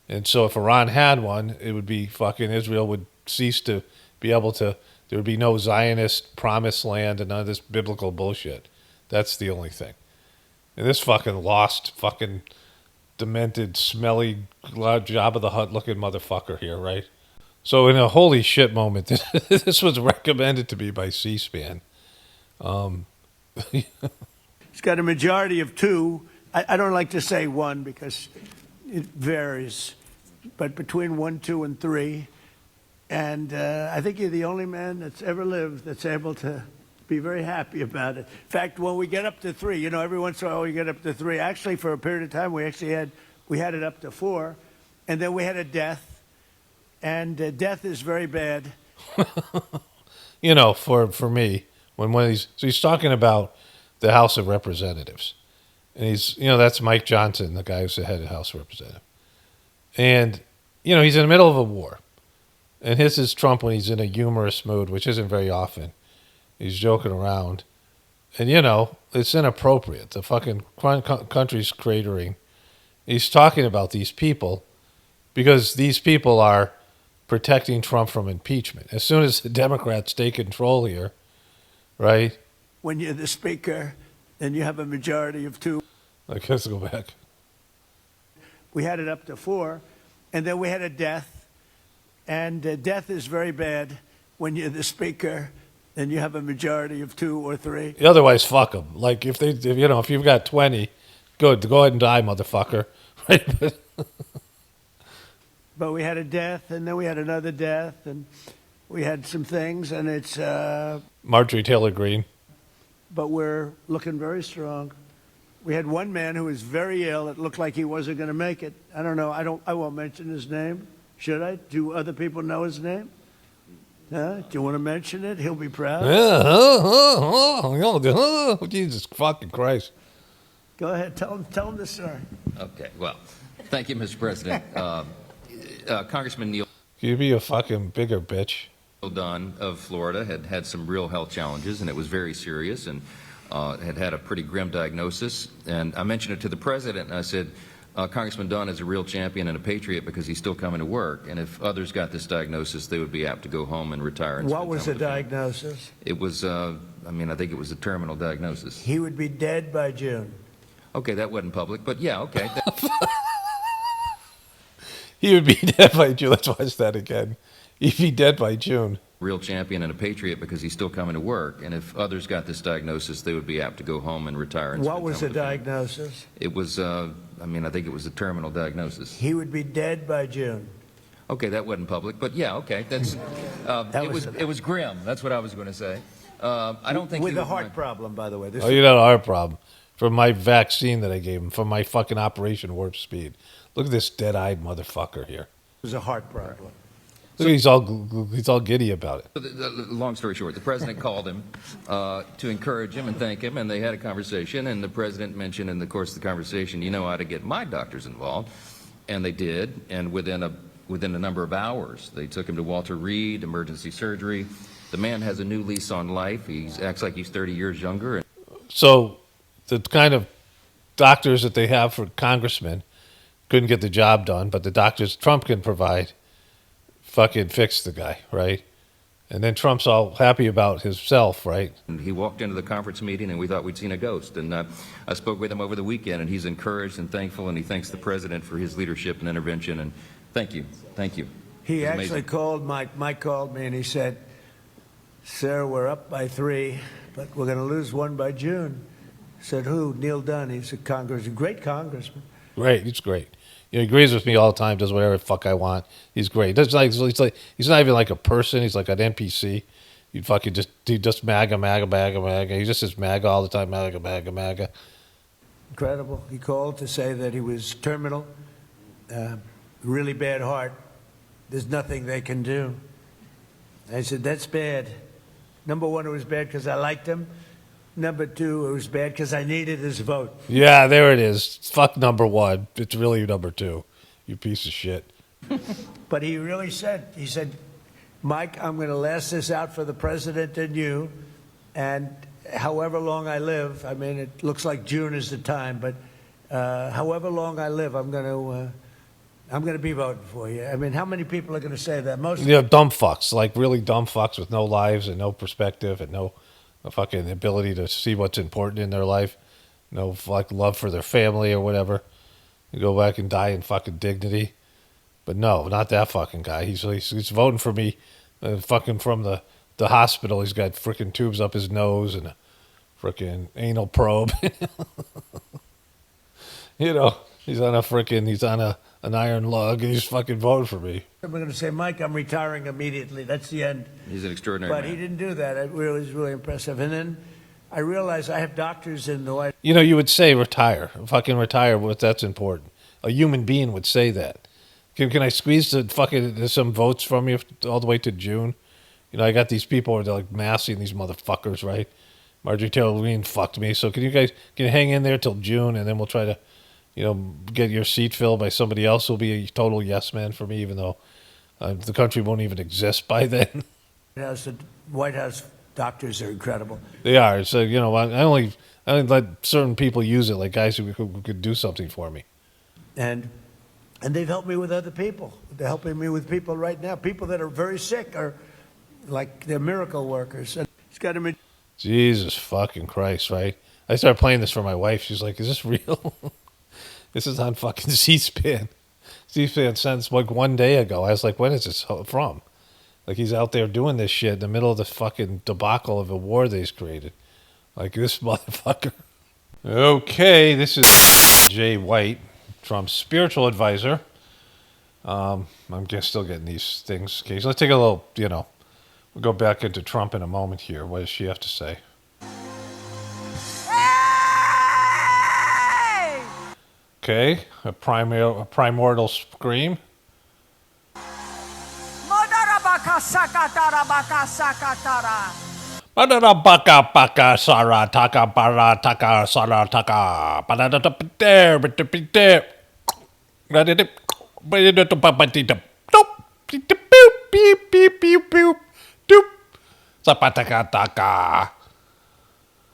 And so if Iran had one, it would be fucking Israel would cease to be able to, there would be no Zionist promised land and none of this biblical bullshit. That's the only thing. And this fucking lost fucking demented, smelly, Jabba the Hutt looking motherfucker here, right? So in a holy shit moment, this was recommended to me by C-SPAN. It's got a majority of 2. I don't like to say 1 because it varies, but between 1, 2, and 3. And I think you're the only man that's ever lived that's able to be very happy about it. In fact, when we get up to 3, you know, every once in a while we get up to 3. Actually, for a period of time, we had it up to 4, and then we had a death. And death is very bad. You know, for me, when he's talking about the House of Representatives, and that's Mike Johnson, the guy who's the head of the House of Representatives, and he's in the middle of a war, and his is Trump when he's in a humorous mood, which isn't very often. He's joking around, and it's inappropriate. The fucking country's cratering. He's talking about these people because these people are protecting Trump from impeachment. As soon as the Democrats take control here, right? When you're the speaker, then you have a majority of 2. Let's go back. We had it up to 4, and then we had a death. And death is very bad. When you're the speaker, then you have a majority of 2 or 3. Otherwise, fuck them. Like if you've got 20, good, go ahead and die, motherfucker. Right? But we had a death, and then we had another death, and we had some things, and it's... Marjorie Taylor Greene. But we're looking very strong. We had one man who was very ill. It looked like he wasn't going to make it. I don't know. I won't mention his name. Should I? Do other people know his name? Do you want to mention it? He'll be proud. Jesus fucking Christ. Go ahead. Tell him the story. Okay. Well, thank you, Mr. President. Congressman Neil Can you be a fucking bigger bitch? Dunn of Florida had some real health challenges, and it was very serious, and had a pretty grim diagnosis. And I mentioned it to the president, and I said, Congressman Dunn is a real champion and a patriot because he's still coming to work. And if others got this diagnosis, they would be apt to go home and retire. And what was the diagnosis? It was, I think it was a terminal diagnosis. He would be dead by June. Okay, that wasn't public, but yeah, okay. He would be dead by June. Let's watch that again. He'd be dead by June. Real champion and a patriot because he's still coming to work. And if others got this diagnosis, they would be apt to go home and retire. And what was the diagnosis? It was, I think it was a terminal diagnosis. He would be dead by June. Okay, that wasn't public, but yeah, okay. That's it was grim. That's what I was going to say. I don't think with a heart problem, by the way. You got a heart problem from my vaccine that I gave him, from my fucking Operation Warp Speed. Look at this dead-eyed motherfucker here. It was a heart problem. Look, he's all giddy about it. Long story short, the president called him to encourage him and thank him, and they had a conversation. And the president mentioned in the course of the conversation, I ought to get my doctors involved, and they did. And within a number of hours, they took him to Walter Reed Emergency Surgery. The man has a new lease on life. He acts like he's 30 years younger. So, the kind of doctors that they have for congressmen couldn't get the job done, but the doctors Trump can provide fucking fix the guy, right? And then Trump's all happy about himself, right? And he walked into the conference meeting, and we thought we'd seen a ghost. And I spoke with him over the weekend, and he's encouraged and thankful, and he thanks the president for his leadership and intervention. And thank you. He actually called Mike. Mike called me, and he said, "Sir, we're up by 3, but we're going to lose 1 by June." I said, "Who?" Neil Dunn. He's a great congressman. Great, he's great. He agrees with me all the time, does whatever the fuck I want. He's great. He's not even like a person. He's like an NPC. He just MAGA. He just says MAGA all the time, MAGA. Incredible. He called to say that he was terminal, really bad heart. There's nothing they can do. I said, that's bad. Number 1, it was bad because I liked him. Number 2, it was bad because I needed his vote. Yeah, there it is. Fuck number 1. It's really number 2. You piece of shit. But he really said, Mike, I'm going to last this out for the president and you. And however long I live, it looks like June is the time, but however long I live, I'm going to be voting for you. How many people are going to say that? Most dumb fucks, like really dumb fucks with no lives and no perspective and no fucking ability to see what's important in their life, no love for their family or whatever. You go back and die in fucking dignity. But no, not that fucking guy. He's voting for me, fucking from the hospital. He's got freaking tubes up his nose and a freaking anal probe. You know, he's on an iron lug, and he's fucking voting for me. I'm going to say, Mike, I'm retiring immediately. That's the end. He's an extraordinary But man. he didn't do that. It was really impressive. And then I realized I have doctors in the White You know, you would say retire, fucking retire. But that's important. A human being would say that. Can I squeeze some votes from you all the way to June? You know, I got these people who are like massing these motherfuckers, right? Marjorie Taylor Greene fucked me. So can you hang in there till June, and then we'll try to, you know, get your seat filled by somebody else who'll be a total yes man for me, even though the country won't even exist by then. House. The White House doctors are incredible. They are. So, you know, I only let certain people use it, like guys who could do something for me. And they've helped me with other people. They're helping me with people right now. People that are very sick are like they're miracle workers. And it's got to be. Jesus fucking Christ, right? I started playing this for my wife. She's like, is this real? This is on fucking C-SPAN. C-SPAN sent like 1 day ago. I was like, when is this from? Like, he's out there doing this shit in the middle of the fucking debacle of a war that he's created. Like, this motherfucker. Okay, this is Jay White, Trump's spiritual advisor. I'm still getting these things. Okay, so let's take a little, you know, we'll go back into Trump in a moment here. What does she have to say? Okay, a primordial scream. Baka baka sara taka bara taka sara taka banana there there. Beep beep beep beep doop. Zapataka taka.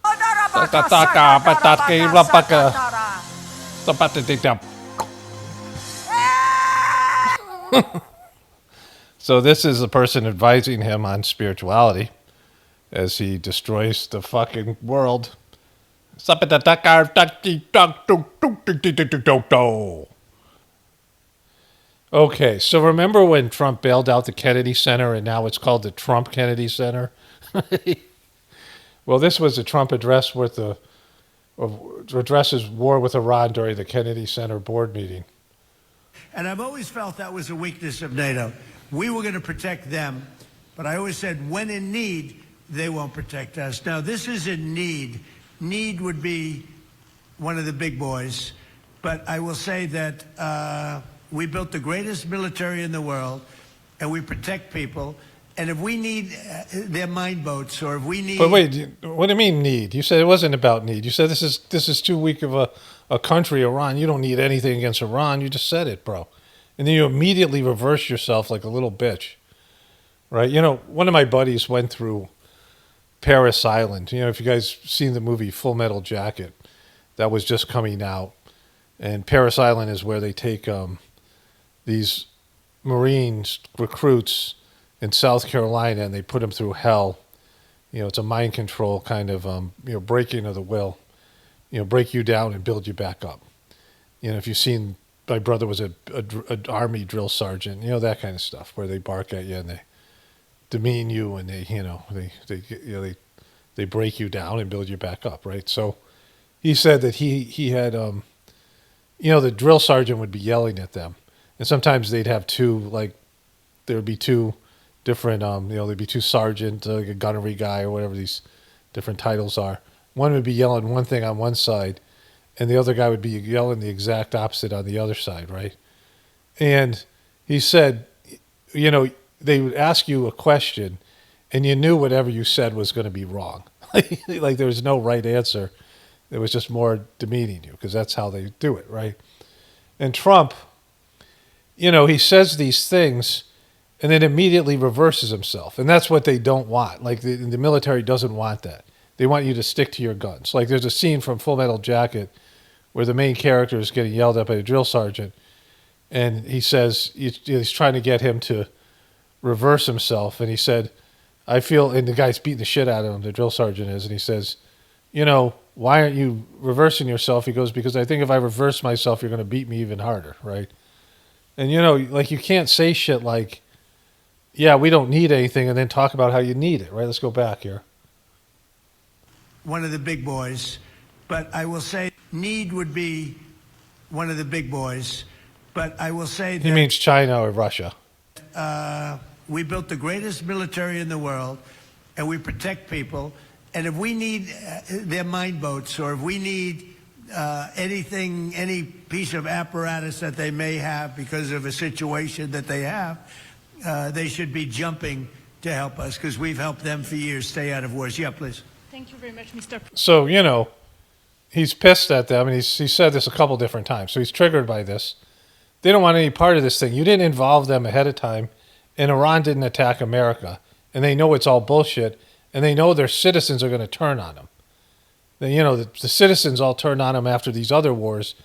Taka pataka rapaka. So this is the person advising him on spirituality as he destroys the fucking world. Okay, so remember when Trump bailed out the Kennedy Center and now it's called the Trump Kennedy Center? Well, this was a Trump address addresses war with Iran during the Kennedy Center board meeting. And I've always felt that was a weakness of NATO. We were going to protect them, but I always said when in need, they won't protect us. Now, this is in need. Need would be one of the big boys, but I will say that we built the greatest military in the world, and we protect people. And if we need their mine boats, or if we need... But wait, what do you mean need? You said it wasn't about need. You said this is too weak of a country, Iran. You don't need anything against Iran. You just said it, bro. And then you immediately reverse yourself like a little bitch, right? You know, one of my buddies went through Paris Island. You know, if you guys seen the movie Full Metal Jacket, that was just coming out. And Paris Island is where they take these Marines, recruits in South Carolina, and they put them through hell. You know, it's a mind control kind of, breaking of the will. You know, break you down and build you back up. You know, if you've seen, my brother was an army drill sergeant, you know, that kind of stuff, where they bark at you and they demean you and they break you down and build you back up, right? So he said that he had, the drill sergeant would be yelling at them. And sometimes they'd have there would be two different, there'd be two sergeant, like a gunnery guy or whatever these different titles are. One would be yelling one thing on one side, and the other guy would be yelling the exact opposite on the other side, right? And he said, you know, they would ask you a question, and you knew whatever you said was going to be wrong. Like there was no right answer. It was just more demeaning you, because that's how they do it, right? And Trump, you know, he says these things and then immediately reverses himself. And that's what they don't want. Like the military doesn't want that. They want you to stick to your guns. Like there's a scene from Full Metal Jacket where the main character is getting yelled at by a drill sergeant. And he says, he's trying to get him to reverse himself. And he said, I feel, and the guy's beating the shit out of him, the drill sergeant is. And he says, you know, why aren't you reversing yourself? He goes, because I think if I reverse myself, you're going to beat me even harder, right? And, like, you can't say shit like, yeah, we don't need anything, and then talk about how you need it, right? Let's go back here. One of the big boys, but I will say need would be one of the big boys, but I will say that... He means China or Russia. We built the greatest military in the world, and we protect people. And if we need their mine boats, or if we need anything, any piece of apparatus that they may have because of a situation that they have, they should be jumping to help us, because we've helped them for years stay out of wars. Yeah, please. Thank you very much, Mr. So, he's pissed at them, and he said this a couple different times. So he's triggered by this. They don't want any part of this thing. You didn't involve them ahead of time, and Iran didn't attack America. And they know it's all bullshit, and they know their citizens are going to turn on them. The citizens all turned on them after these other wars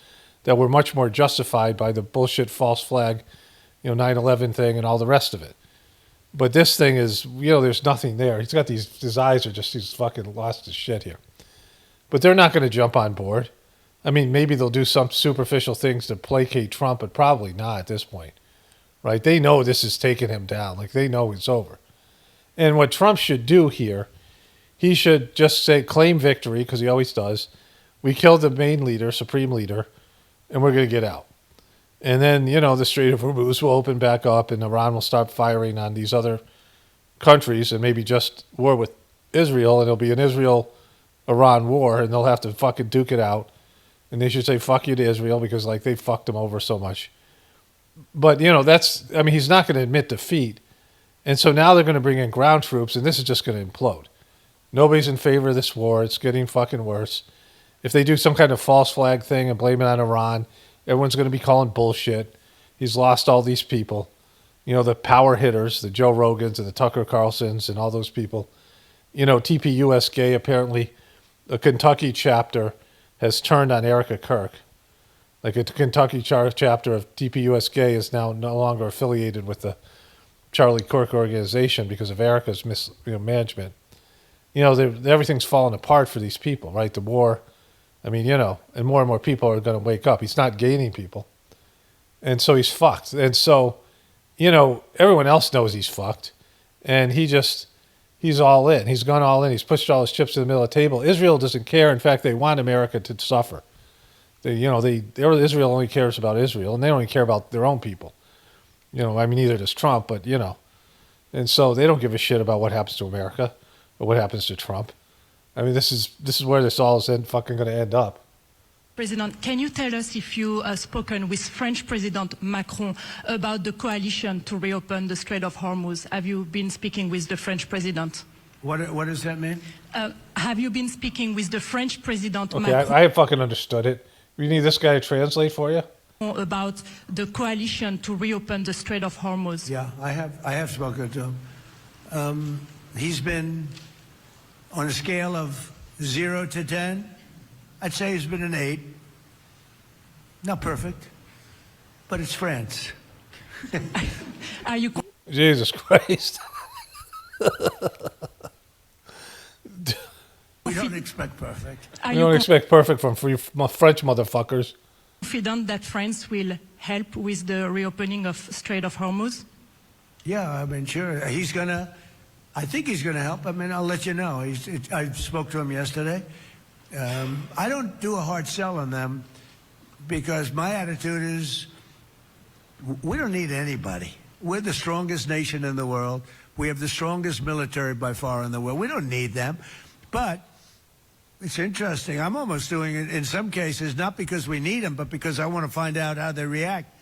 that were much more justified by the bullshit false flag, 9/11 thing and all the rest of it. But this thing is, there's nothing there. He's got his eyes are just, he's fucking lost his shit here. But they're not going to jump on board. I mean, maybe they'll do some superficial things to placate Trump, but probably not at this point, right? They know this is taking him down. Like, they know it's over. And what Trump should do here, he should just claim victory, because he always does. We killed the main leader, supreme leader, and we're going to get out. And then, the Strait of Hormuz will open back up, and Iran will start firing on these other countries, and maybe just war with Israel, and it'll be an Israel-Iran war, and they'll have to fucking duke it out. And they should say, fuck you to Israel, because, they fucked them over so much. But, he's not going to admit defeat. And so now they're going to bring in ground troops, and this is just going to implode. Nobody's in favor of this war. It's getting fucking worse. If they do some kind of false flag thing and blame it on Iran, everyone's going to be calling bullshit. He's lost all these people. The power hitters, the Joe Rogans and the Tucker Carlsons and all those people. TPUSK, apparently, a Kentucky chapter has turned on Erica Kirk. Like, a Kentucky chapter of TPUSK is now no longer affiliated with the Charlie Kirk organization because of Erica's management. Everything's falling apart for these people, right? The war, and more people are going to wake up. He's not gaining people. And so he's fucked. And so, everyone else knows he's fucked. And he's all in. He's gone all in. He's pushed all his chips to the middle of the table. Israel doesn't care. In fact, they want America to suffer. Israel only cares about Israel, and they don't even care about their own people. Neither does Trump, but, And so they don't give a shit about what happens to America or what happens to Trump. This is where this all is fucking going to end up. President, can you tell us if you have spoken with French President Macron about the coalition to reopen the Strait of Hormuz? Have you been speaking with the French President? What does that mean? Have you been speaking with the French President Macron? Okay, I fucking understood it. You need this guy to translate for you? About the coalition to reopen the Strait of Hormuz. Yeah, I have spoken to him. He's been on a scale of 0 to 10. I'd say he's been an 8. Not perfect, but it's France. Are you? Jesus Christ. We don't expect perfect. We don't expect perfect from French motherfuckers. Confident that France will help with the reopening of Strait of Hormuz? Yeah, sure. I think he's gonna help. I'll let you know. I spoke to him yesterday. I don't do a hard sell on them because my attitude is we don't need anybody. We're the strongest nation in the world. We have the strongest military by far in the world. We don't need them. But it's interesting. I'm almost doing it in some cases, not because we need them, but because I want to find out how they react.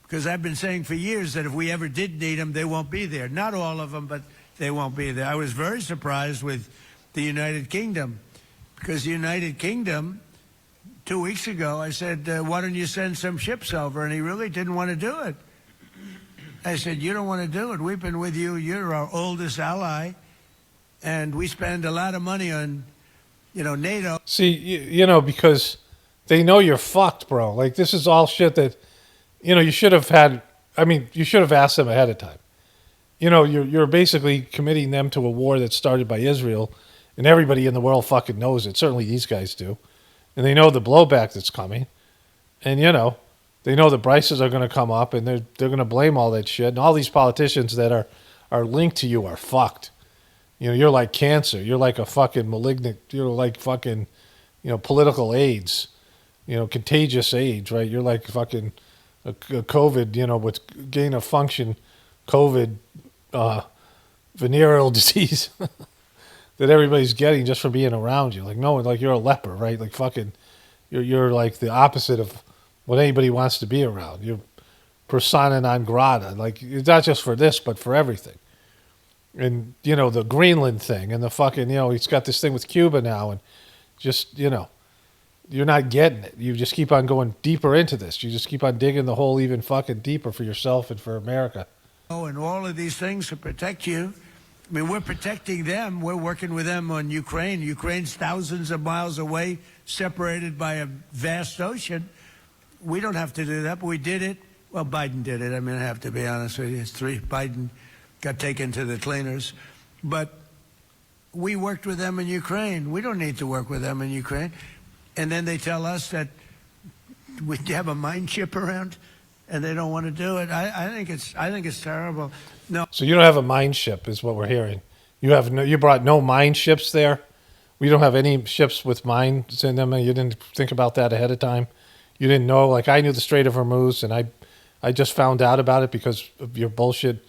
Because I've been saying for years that if we ever did need them, they won't be there. Not all of them, but they won't be there. I was very surprised with the United Kingdom. Because the United Kingdom, 2 weeks ago, I said, why don't you send some ships over? And he really didn't want to do it. I said, you don't want to do it. We've been with you. You're our oldest ally. And we spend a lot of money on, NATO. See, because they know you're fucked, bro. Like, this is all shit that, you should have had. You should have asked them ahead of time. You're basically committing them to a war that started by Israel. And everybody in the world fucking knows it. Certainly these guys do. And they know the blowback that's coming. And, They know the prices are going to come up, and they're going to blame all that shit. And all these politicians that are linked to you are fucked. You know, you're like cancer. You're like a fucking malignant. You're like fucking, political AIDS. Contagious AIDS, right? You're like fucking a COVID, with gain of function, COVID, venereal disease that everybody's getting just from being around you. Like, no, like you're a leper, right? Like fucking, you're like the opposite of what anybody wants to be around. You're persona non grata. Like, it's not just for this, but for everything. And, the Greenland thing and the fucking, he's got this thing with Cuba now, and just, you're not getting it. You just keep on going deeper into this. You just keep on digging the hole even fucking deeper for yourself and for America. Oh, and all of these things to protect you. I mean, we're protecting them. We're working with them on Ukraine. Ukraine's thousands of miles away, separated by a vast ocean. We don't have to do that, but we did it. Well, Biden did it. I mean, I have to be honest with you. Biden got taken to the cleaners. But we worked with them in Ukraine. We don't need to work with them in Ukraine. And then they tell us that we have a mine ship around, and they don't want to do it. I think it's terrible. No. So you don't have a mine ship, is what we're hearing. You brought no mine ships there. We don't have any ships with mines in them. You didn't think about that ahead of time. You didn't know. Like, I knew the Strait of Hormuz, and I just found out about it because of your bullshit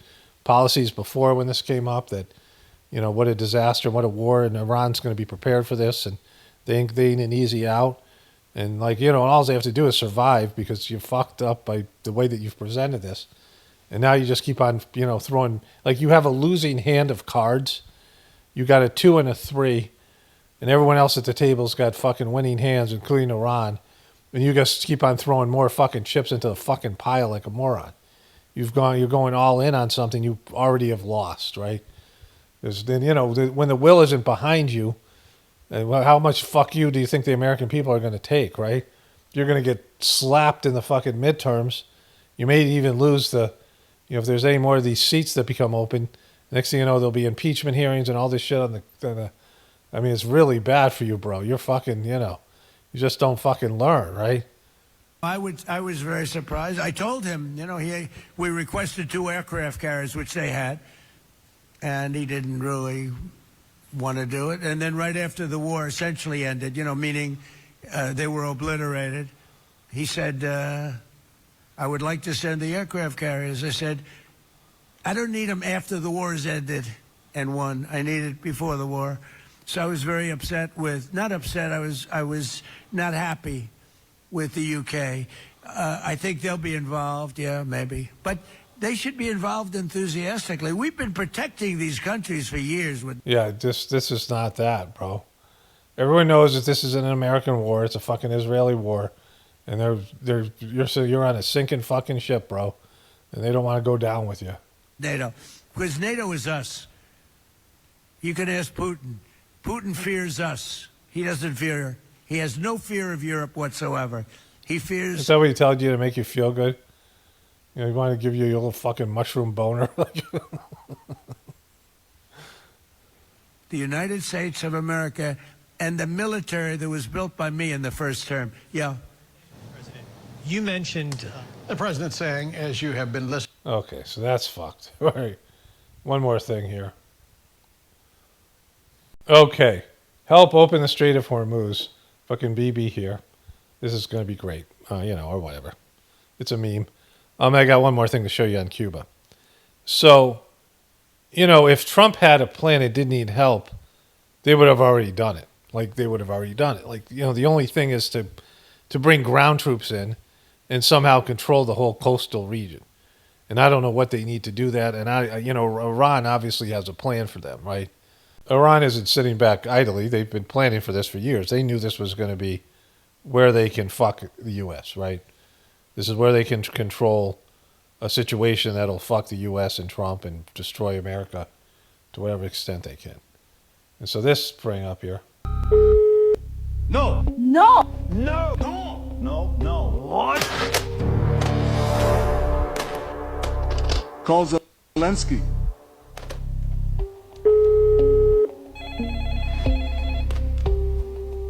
policies before when this came up. That, what a disaster, what a war, and Iran's going to be prepared for this, and they ain't an easy out. And, all they have to do is survive because you're fucked up by the way that you've presented this. And now you just keep on, throwing, like, you have a losing hand of cards. You got a 2 and a 3, and everyone else at the table's got fucking winning hands, including Iran. And you just keep on throwing more fucking chips into the fucking pile like a moron. You're going all in on something you already have lost, right? When the will isn't behind you, how much fuck you do you think the American people are going to take, right? You're going to get slapped in the fucking midterms. You may even lose if there's any more of these seats that become open, next thing you know, there'll be impeachment hearings and all this shit on the I mean, it's really bad for you, bro. You're fucking, you just don't fucking learn, right? I was very surprised. I told him, we requested 2 aircraft carriers, which they had, and he didn't really want to do it. And then right after the war essentially ended, meaning they were obliterated, he said, I would like to send the aircraft carriers. I said, I don't need them after the war has ended and won. I need it before the war. So I was very upset not upset, I was not happy with the UK. I think they'll be involved, yeah, maybe. But they should be involved enthusiastically. We've been protecting these countries for years. Yeah, this is not that, bro. Everyone knows that this is an American war. It's a fucking Israeli war. And you're on a sinking fucking ship, bro. And they don't want to go down with you. NATO. Because NATO is us. You can ask Putin. Putin fears us. He doesn't fear. He has no fear of Europe whatsoever. He fears... Is that what he tells you to make you feel good? He want to give you your little fucking mushroom boner? The United States of America and the military that was built by me in the first term. Yeah. President, you mentioned the president saying, as you have been listening... Okay, so that's fucked. All right. One more thing here. Okay. Help open the Strait of Hormuz. Fucking Bibi here. This is going to be great. Or whatever. It's a meme. I got one more thing to show you on Cuba. So, if Trump had a plan and didn't need help, they would have already done it. The only thing is to bring ground troops in and somehow control the whole coastal region. And I don't know what they need to do that. And Iran obviously has a plan for them, right? Iran isn't sitting back idly. They've been planning for this for years. They knew this was going to be where they can fuck the U.S., right? This is where they can control a situation that'll fuck the U.S. and Trump and destroy America to whatever extent they can. And so this bring up here. No. No. No. No. No. No. What? Call Zelensky.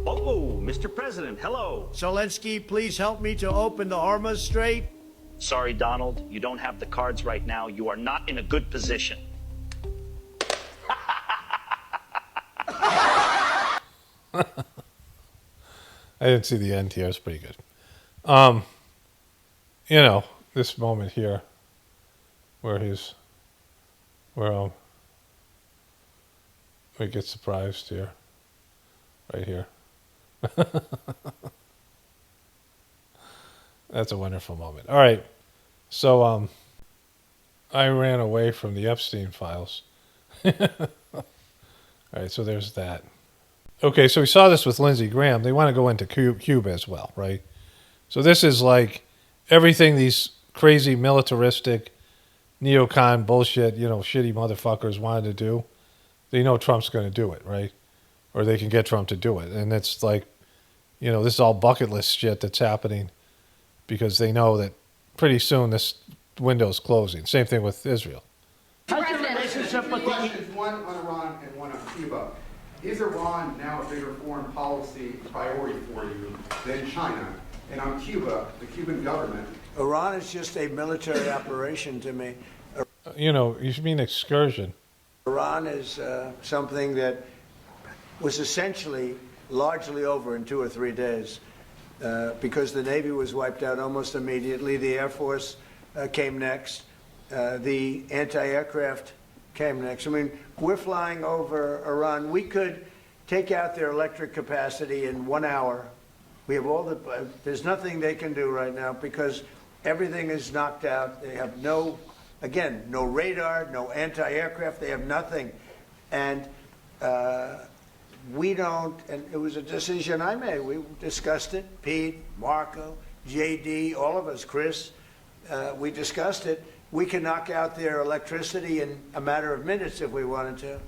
Oh, Mr. President. President. Hello. Zelensky, please help me to open the Hormuz Strait. Sorry, Donald, you don't have the cards right now. You are not in a good position. I didn't see the end here. It's pretty good. You know, this moment here where we get surprised here. Right here. That's a wonderful moment. All right. So I ran away from the Epstein files. All right, so there's that. Okay, so we saw this with Lindsey Graham. They want to go into Cuba as well, right? So this is like everything these crazy militaristic neocon bullshit, shitty motherfuckers wanted to do. They know Trump's going to do it, right? Or they can get Trump to do it. And it's like, this is all bucket list shit that's happening because they know that pretty soon this window's closing. Same thing with Israel. How's your relationship with questions, one on Iran and one on Cuba. Is Iran now a bigger foreign policy priority for you than China? And on Cuba, the Cuban government. Iran is just a military operation to me. You should mean excursion. Iran is something that was essentially largely over in 2 or 3 days because the Navy was wiped out almost immediately. The Air Force came next. The anti-aircraft came next. I mean, we're flying over Iran. We could take out their electric capacity in 1 hour. We have there's nothing they can do right now because everything is knocked out. They have no radar, no anti-aircraft. They have nothing. And we don't, and it was a decision I made. We discussed it, Pete, Marco, JD, all of us, Chris, we discussed it. We can knock out their electricity in a matter of minutes if we wanted to.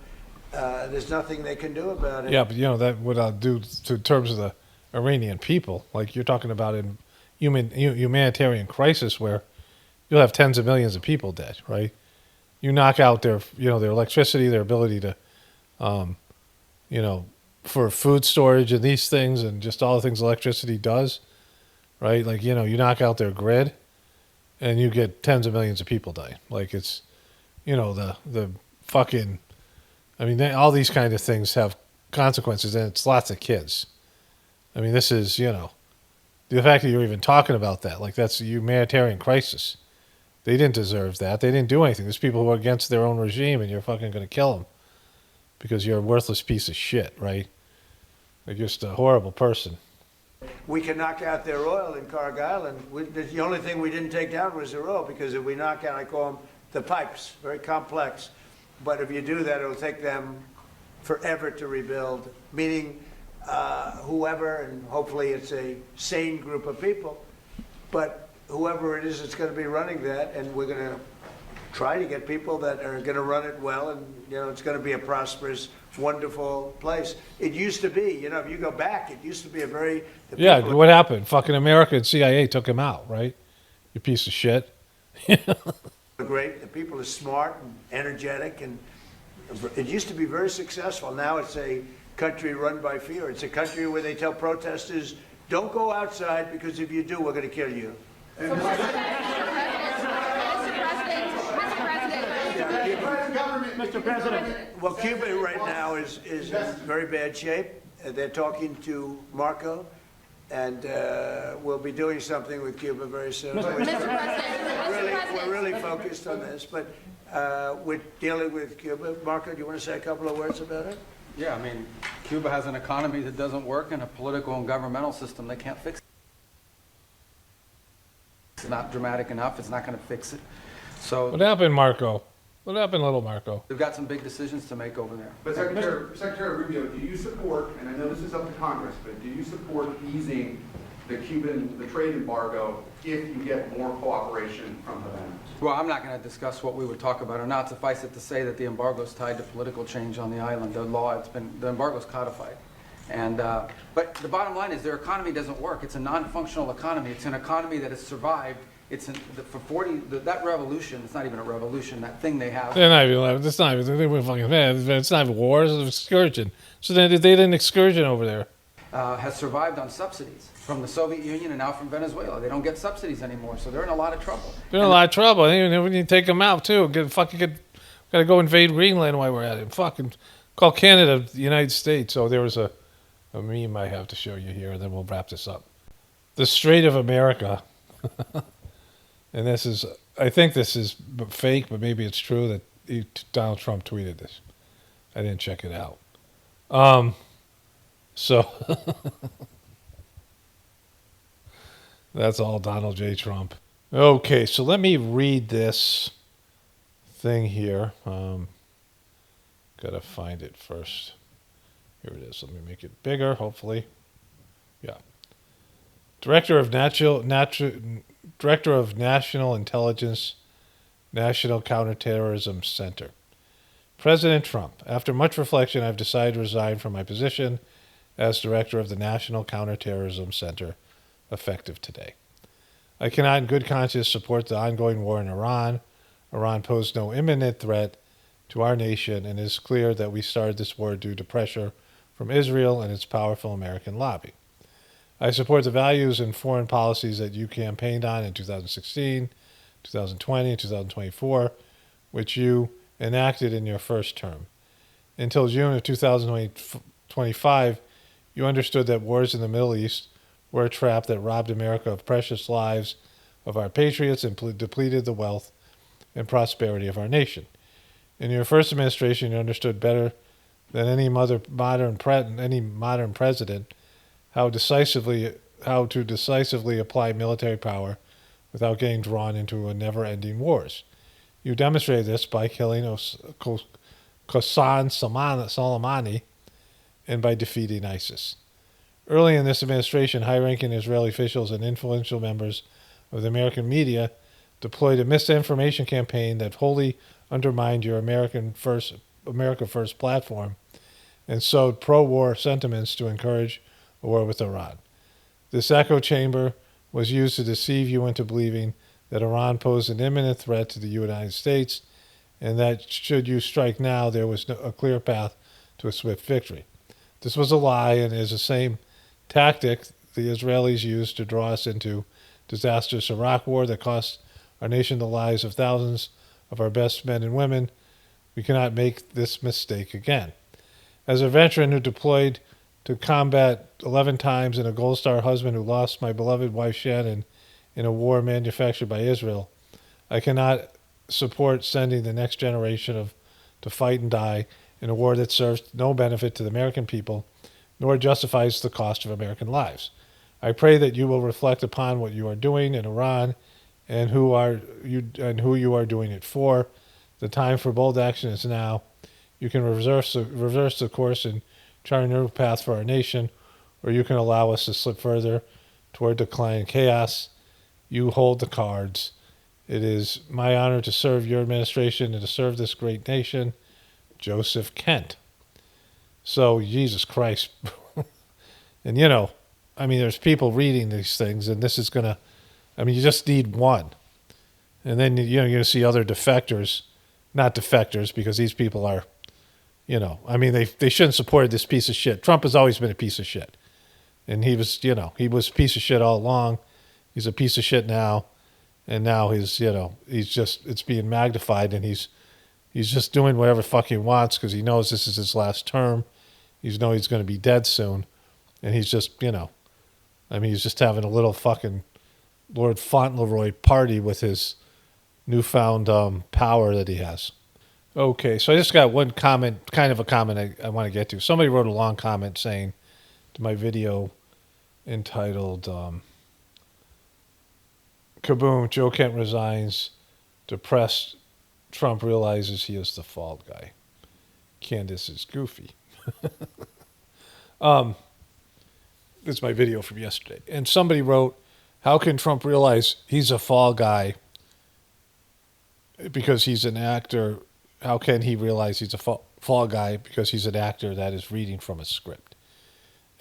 There's nothing they can do about it. Yeah, but that would do to terms of the Iranian people. Like you're talking about in humanitarian crisis where you'll have tens of millions of people dead, right? You knock out their electricity, their ability to, for food storage and these things and just all the things electricity does, right? Like, you knock out their grid and you get tens of millions of people die. Like it's, the fucking, all these kind of things have consequences and it's lots of kids. This is, the fact that you're even talking about that, like that's a humanitarian crisis. They didn't deserve that. They didn't do anything. There's people who are against their own regime and you're fucking going to kill them because you're a worthless piece of shit, right? You're just a horrible person. We can knock out their oil in Cargill, and the only thing we didn't take down was their oil because if we knock out, I call them the pipes, very complex. But if you do that, it'll take them forever to rebuild, meaning whoever, and hopefully it's a sane group of people, but whoever it is that's going to be running that, and we're going to try to get people that are going to run it well, and it's going to be a prosperous, wonderful place. It used to be, if you go back, it used to be a very... What happened? Fucking America and CIA took him out, right? You piece of shit. Great. The people are smart and energetic, and it used to be very successful. Now it's a country run by fear. It's a country where they tell protesters, don't go outside because if you do, we're going to kill you. Mr. President. Well, Cuba right now is in very bad shape. They're talking to Marco, and we'll be doing something with Cuba very soon. We're really focused on this, but we're dealing with Cuba. Marco, do you want to say a couple of words about it? Yeah, Cuba has an economy that doesn't work and a political and governmental system they can't fix. It's not dramatic enough. It's not going to fix it. So what happened, Marco? What happened, little Marco? They've got some big decisions to make over there. But Secretary Rubio, do you support, and I know this is up to Congress, but do you support easing the trade embargo if you get more cooperation from Havana? Well, I'm not going to discuss what we would talk about or not. Suffice it to say that the embargo is tied to political change on the island. The embargo is codified. And but the bottom line is their economy doesn't work. It's a non-functional economy. It's an economy that has survived. That revolution. It's not even a revolution. That thing they have. They're not even. It's not even. They were fucking mad. It's not even war. It's an excursion. So they did an excursion over there. has survived on subsidies from the Soviet Union and now from Venezuela. They don't get subsidies anymore, so they're in a lot of trouble. They're in a lot of trouble. We need to take them out, too. Gotta go invade Greenland while we're at it. Fucking call Canada the United States. Oh, there was a meme I have to show you here, and then we'll wrap this up. The Strait of America. And I think this is fake, but maybe it's true that Donald Trump tweeted this. I didn't check it out. So that's all Donald J. Trump. Okay, so let me read this thing here. Gotta find it first. Here it is. Let me make it bigger, hopefully. Yeah. Director of National Intelligence, National Counterterrorism Center. President Trump, after much reflection, I've decided to resign from my position as Director of the National Counterterrorism Center, effective today. I cannot in good conscience support the ongoing war in Iran. Iran posed no imminent threat to our nation, and it is clear that we started this war due to pressure from Israel and its powerful American lobby. I support the values and foreign policies that you campaigned on in 2016, 2020, and 2024, which you enacted in your first term. Until June of 2025, you understood that wars in the Middle East were a trap that robbed America of precious lives of our patriots and depleted the wealth and prosperity of our nation. In your first administration, you understood better than any modern president how to decisively apply military power without getting drawn into never-ending wars. You demonstrated this by killing Qasem Soleimani and by defeating ISIS. Early in this administration, high-ranking Israeli officials and influential members of the American media deployed a misinformation campaign that wholly undermined your America First platform and sowed pro-war sentiments to encourage a war with Iran. This echo chamber was used to deceive you into believing that Iran posed an imminent threat to the United States and that should you strike now, there was a clear path to a swift victory. This was a lie and is the same tactic the Israelis used to draw us into disastrous Iraq war that cost our nation the lives of thousands of our best men and women. We cannot make this mistake again. As a veteran who deployed to combat 11 times and a Gold Star husband who lost my beloved wife Shannon in a war manufactured by Israel, I cannot support sending the next generation to fight and die in a war that serves no benefit to the American people, nor justifies the cost of American lives. I pray that you will reflect upon what you are doing in Iran and who you are doing it for. The time for bold action is now. You can reverse the course and chart a new path for our nation, or you can allow us to slip further toward decline and chaos. You hold the cards. It is my honor to serve your administration and to serve this great nation. Joseph Kent. So, Jesus Christ. And, there's people reading these things, and this is going to, you just need one. And then, you're going to see other defectors, not defectors, because these people are, they shouldn't support this piece of shit. Trump has always been a piece of shit. And he was a piece of shit all along. He's a piece of shit now. And now it's being magnified, and he's just doing whatever fuck he wants because he knows this is his last term. He's going to be dead soon. And he's just, he's just having a little fucking Lord Fauntleroy party with his newfound power that he has. Okay, so I just got one comment, kind of a comment I want to get to. Somebody wrote a long comment saying to my video entitled Kaboom, Joe Kent resigns, depressed, Trump realizes he is the fall guy. Candace is goofy. This is my video from yesterday. And somebody wrote, how can Trump realize he's a fall guy because he's an actor? How can he realize he's a fall guy because he's an actor that is reading from a script?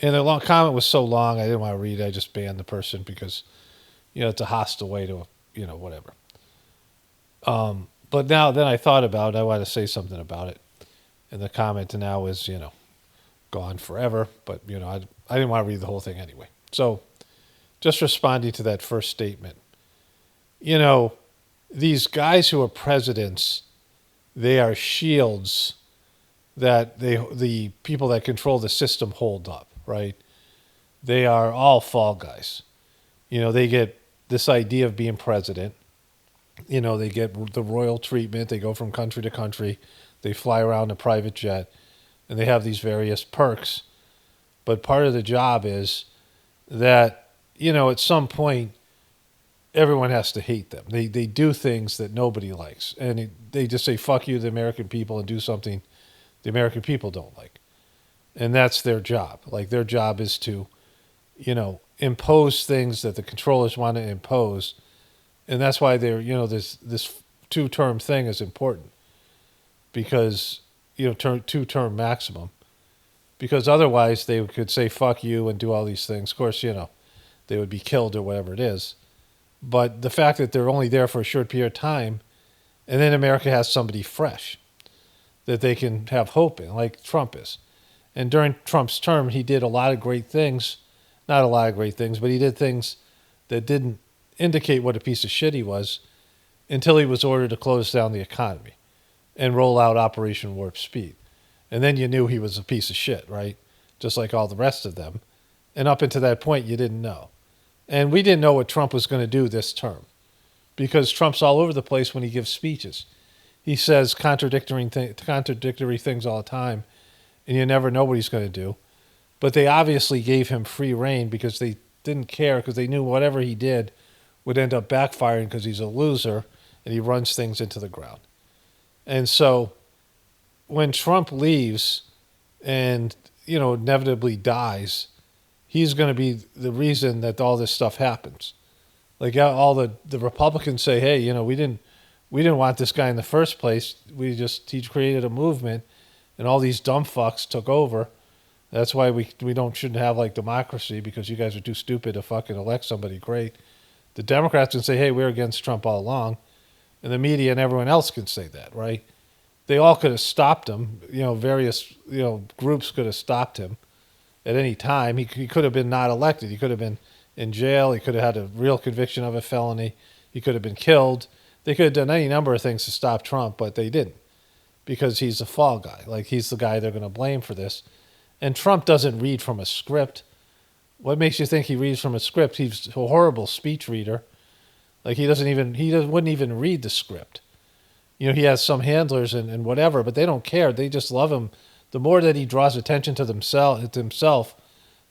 And the long comment was so long, I didn't want to read it. I just banned the person because, it's a hostile way to, whatever. But now then I thought about it. I want to say something about it. And the comment now is, gone forever. But, I didn't want to read the whole thing anyway. So just responding to that first statement, these guys who are presidents, they are shields that the people that control the system hold up, right? They are all fall guys. They get this idea of being president. They get the royal treatment. They go from country to country. They fly around a private jet, and they have these various perks. But part of the job is that, at some point, everyone has to hate them. They do things that nobody likes. And they just say, fuck you, the American people, and do something the American people don't like. And that's their job. Like, their job is to, impose things that the controllers want to impose. And that's why they're, this two-term thing is important. Because, two-term maximum. Because otherwise they could say, fuck you, and do all these things. Of course, they would be killed or whatever it is. But the fact that they're only there for a short period of time, and then America has somebody fresh that they can have hope in, like Trump is. And during Trump's term, he did a lot of great things. Not a lot of great things, but he did things that didn't indicate what a piece of shit he was until he was ordered to close down the economy and roll out Operation Warp Speed. And then you knew he was a piece of shit, right? Just like all the rest of them. And up until that point, you didn't know. And we didn't know what Trump was going to do this term because Trump's all over the place when he gives speeches. He says contradictory things all the time, and you never know what he's going to do. But they obviously gave him free rein because they didn't care, because they knew whatever he did would end up backfiring because he's a loser and he runs things into the ground. And so when Trump leaves and, inevitably dies, he's going to be the reason that all this stuff happens. Like, all the Republicans say, hey, we didn't want this guy in the first place. He created a movement, and all these dumb fucks took over. That's why we shouldn't have like democracy, because you guys are too stupid to fucking elect somebody great. The Democrats can say, hey, we're against Trump all along, and the media and everyone else can say that, right? They all could have stopped him. Various groups could have stopped him at any time. He could have been not elected. He could have been in jail. He could have had a real conviction of a felony. He could have been killed. They could have done any number of things to stop Trump, but they didn't, because he's a fall guy. Like, he's the guy they're going to blame for this. And Trump doesn't read from a script. What makes you think he reads from a script? He's a horrible speech reader. Like, he wouldn't even read the script. He has some handlers and whatever, but they don't care. They just love him. The more that he draws attention to himself,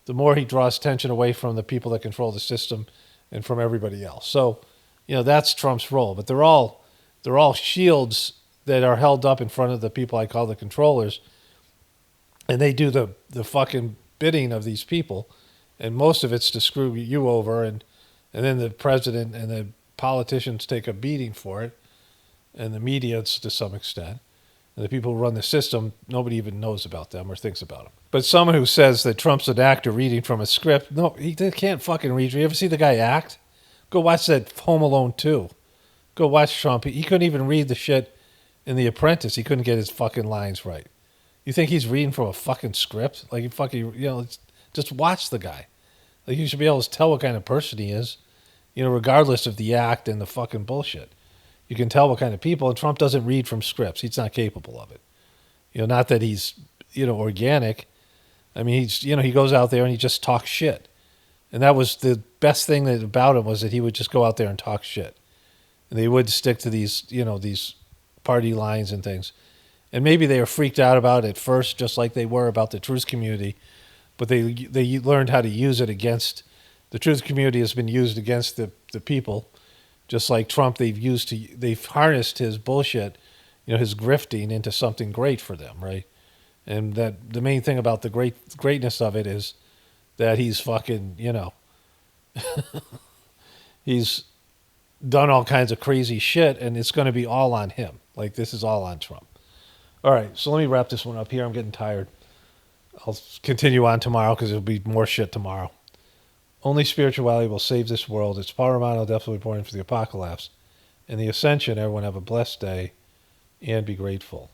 the more he draws attention away from the people that control the system and from everybody else. So, that's Trump's role. But they're all shields that are held up in front of the people I call the controllers, and they do the fucking bidding of these people, and most of it's to screw you over, and then the president and the politicians take a beating for it, and the media to some extent. And the people who run the system, nobody even knows about them or thinks about them. But someone who says that Trump's an actor reading from a script, no, he can't fucking read. You ever see the guy act? Go watch that Home Alone 2. Go watch Trump. He couldn't even read the shit in The Apprentice. He couldn't get his fucking lines right. You think he's reading from a fucking script? Like, just watch the guy. Like, you should be able to tell what kind of person he is, regardless of the act and the fucking bullshit. You can tell what kind of people, and Trump doesn't read from scripts. He's not capable of it. Not that he's, organic. I mean, he goes out there and he just talks shit. And that was the best thing about him, was that he would just go out there and talk shit. And they would stick to these, these party lines and things. And maybe they were freaked out about it at first, just like they were about the truth community. But they learned how to use it against, the truth community has been used against the people. Just like Trump, they've harnessed his bullshit, his grifting, into something great for them, right? And that the main thing about the greatness of it is that he's fucking, he's done all kinds of crazy shit, and it's going to be all on him. Like, this is all on Trump. All right, so let me wrap this one up here. I'm getting tired. I'll continue on tomorrow, because there'll be more shit tomorrow. Only spirituality will save this world. It's paramount, definitely important for the apocalypse. And the ascension, everyone have a blessed day and be grateful.